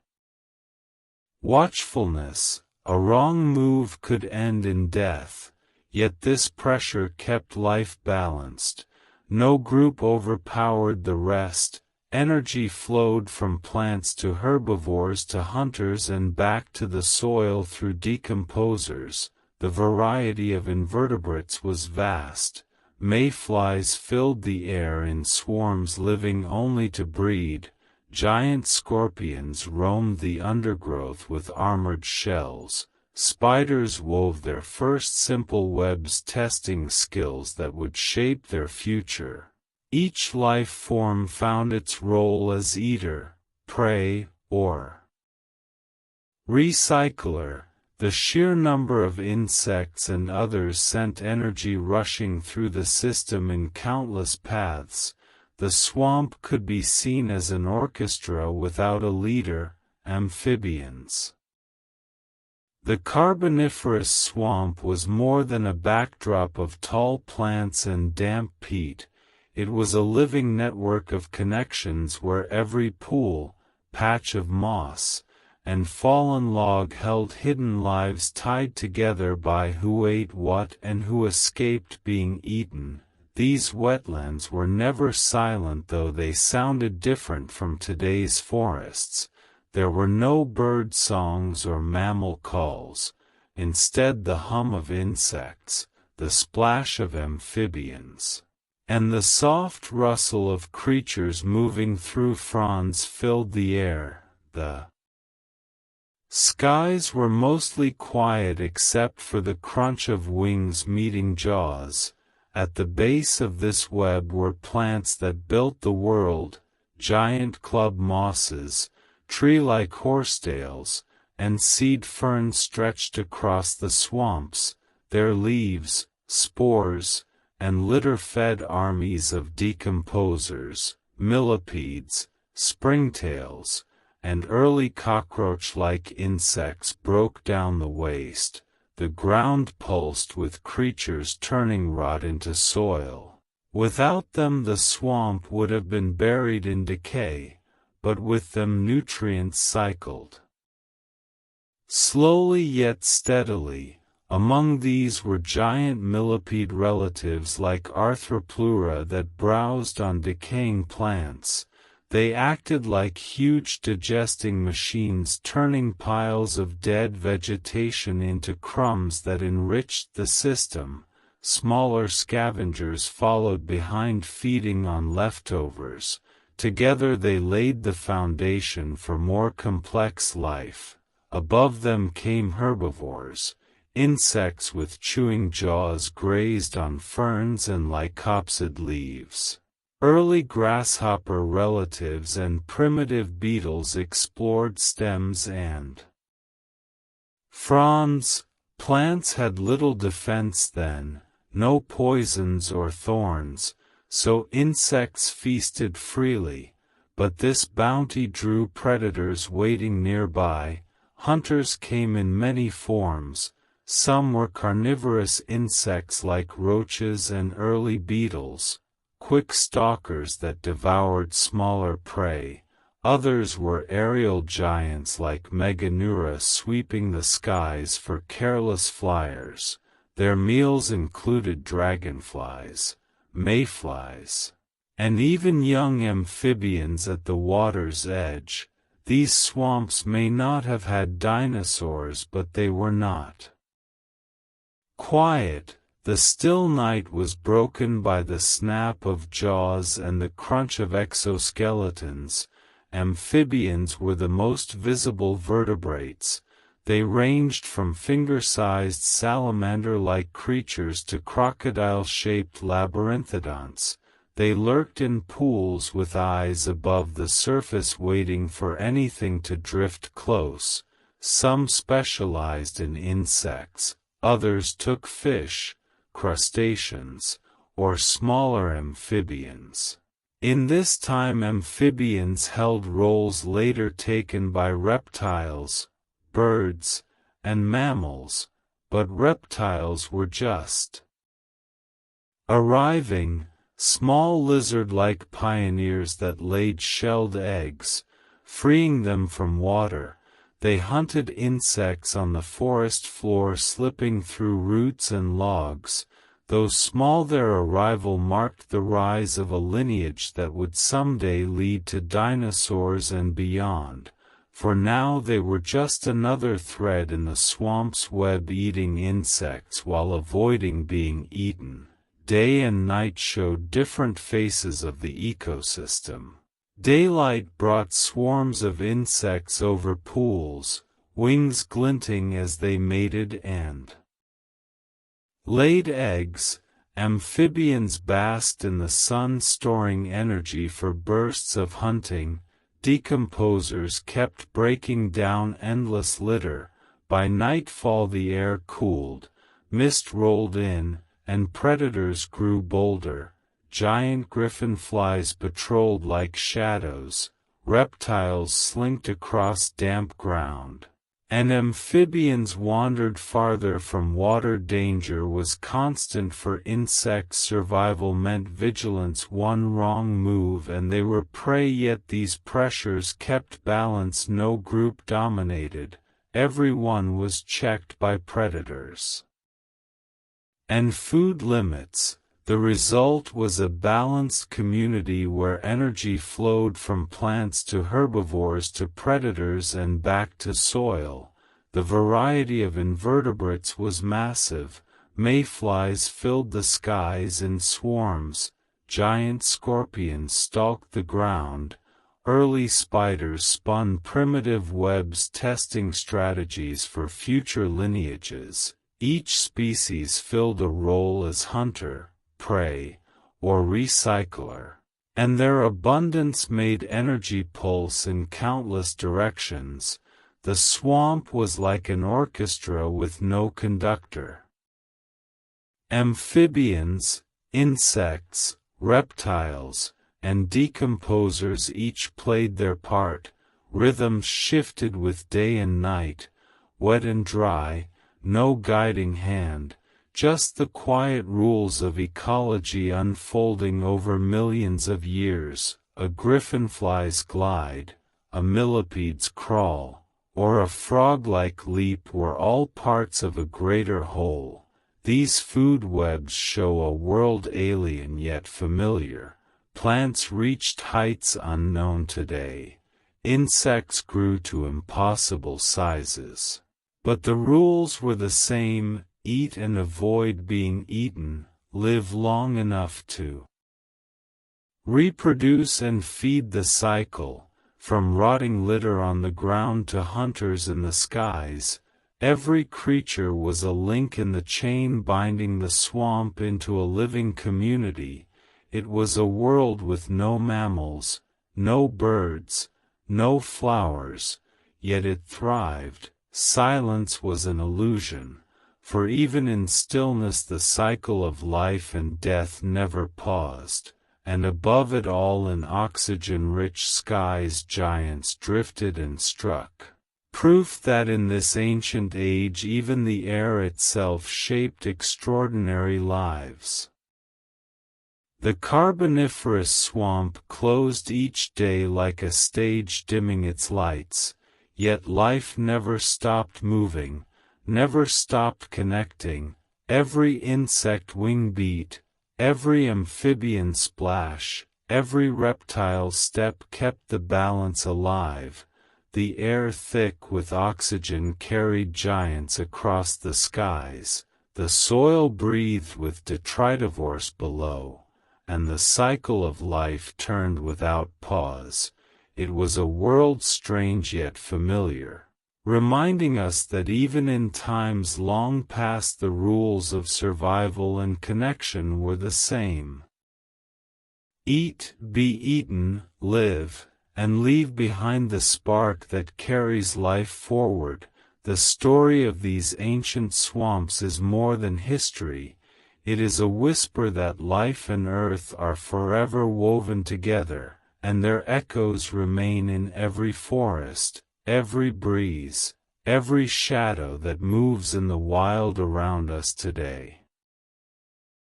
watchfulness. A wrong move could end in death, yet this pressure kept life balanced. No group overpowered the rest. Energy flowed from plants to herbivores to hunters and back to the soil through decomposers. The variety of invertebrates was vast. Mayflies filled the air in swarms, living only to breed. Giant scorpions roamed the undergrowth with armored shells. Spiders wove their first simple webs, testing skills that would shape their future. Each life form found its role as eater, prey, or recycler. The sheer number of insects and others sent energy rushing through the system in countless paths. The swamp could be seen as an orchestra without a leader, amphibians. The Carboniferous swamp was more than a backdrop of tall plants and damp peat. It was a living network of connections where every pool, patch of moss, and fallen log held hidden lives tied together by who ate what and who escaped being eaten. These wetlands were never silent, though they sounded different from today's forests. There were no bird songs or mammal calls, instead the hum of insects, the splash of amphibians, and the soft rustle of creatures moving through fronds filled the air. The skies were mostly quiet except for the crunch of wings meeting jaws. At the base of this web were plants that built the world, giant club mosses, tree-like horsetails, and seed ferns stretched across the swamps, their leaves, spores, and litter fed armies of decomposers, millipedes, springtails, and early cockroach-like insects broke down the waste. The ground pulsed with creatures turning rot into soil. Without them the swamp would have been buried in decay, but with them nutrients cycled. Slowly yet steadily, among these were giant millipede relatives like Arthropleura that browsed on decaying plants. They acted like huge digesting machines, turning piles of dead vegetation into crumbs that enriched the system. Smaller scavengers followed behind, feeding on leftovers. Together they laid the foundation for more complex life. Above them came herbivores. Insects with chewing jaws grazed on ferns and lycopsid leaves. Early grasshopper relatives and primitive beetles explored stems and fronds. Plants had little defense then, no poisons or thorns, so insects feasted freely, but this bounty drew predators waiting nearby. Hunters came in many forms. Some were carnivorous insects like roaches and early beetles, quick stalkers that devoured smaller prey. Others were aerial giants like Meganeura, sweeping the skies for careless flyers. Their meals included dragonflies, mayflies, and even young amphibians at the water's edge. These swamps may not have had dinosaurs, but they were not quiet. The still night was broken by the snap of jaws and the crunch of exoskeletons. Amphibians were the most visible vertebrates. They ranged from finger-sized salamander-like creatures to crocodile-shaped labyrinthodonts. They lurked in pools with eyes above the surface, waiting for anything to drift close. Some specialized in insects, others took fish, crustaceans, or smaller amphibians. In this time amphibians held roles later taken by reptiles, birds, and mammals, but reptiles were just arriving, small lizard-like pioneers that laid shelled eggs. Freeing them from water, they hunted insects on the forest floor, slipping through roots and logs. Though small, their arrival marked the rise of a lineage that would someday lead to dinosaurs and beyond. For now they were just another thread in the swamp's web, eating insects while avoiding being eaten. Day and night showed different faces of the ecosystem. Daylight brought swarms of insects over pools, wings glinting as they mated and laid eggs. Amphibians basked in the sun, storing energy for bursts of hunting. Decomposers kept breaking down endless litter. By nightfall the air cooled, mist rolled in, and predators grew bolder. Giant griffinflies patrolled like shadows, reptiles slinked across damp ground, and amphibians wandered farther from water. Danger was constant for insects. Survival meant vigilance. One wrong move and they were prey, yet these pressures kept balance. No group dominated, everyone was checked by predators and food limits. The result was a balanced community where energy flowed from plants to herbivores to predators and back to soil. The variety of invertebrates was massive. Mayflies filled the skies in swarms. giant scorpions stalked the ground, early spiders spun primitive webs testing strategies for future lineages. Each species filled a role as hunter, prey, or recycler, and their abundance made energy pulse in countless directions. The swamp was like an orchestra with no conductor. Amphibians, insects, reptiles, and decomposers each played their part. Rhythms shifted with day and night, wet and dry, no guiding hand, just the quiet rules of ecology unfolding over millions of years. A griffinfly's glide, a millipede's crawl, or a frog-like leap were all parts of a greater whole. These food webs show a world alien yet familiar. Plants reached heights unknown today. Insects grew to impossible sizes. But the rules were the same: eat and avoid being eaten, live long enough to reproduce and feed the cycle. From rotting litter on the ground to hunters in the skies, every creature was a link in the chain binding the swamp into a living community. It was a world with no mammals, no birds, no flowers, yet it thrived. Silence was an illusion, for even in stillness the cycle of life and death never paused, and above it all in oxygen-rich skies giants drifted and struck. Proof that in this ancient age even the air itself shaped extraordinary lives. The Carboniferous swamp closed each day like a stage dimming its lights, yet life never stopped moving, never stopped connecting. Every insect wing beat, every amphibian splash, every reptile step kept the balance alive. The air thick with oxygen carried giants across the skies, the soil breathed with detritivores below, and the cycle of life turned without pause. It was a world strange yet familiar, reminding us that even in times long past the rules of survival and connection were the same. Eat, be eaten, live, and leave behind the spark that carries life forward. The story of these ancient swamps is more than history. It is a whisper that life and earth are forever woven together, and their echoes remain in every forest, every breeze, every shadow that moves in the wild around us today.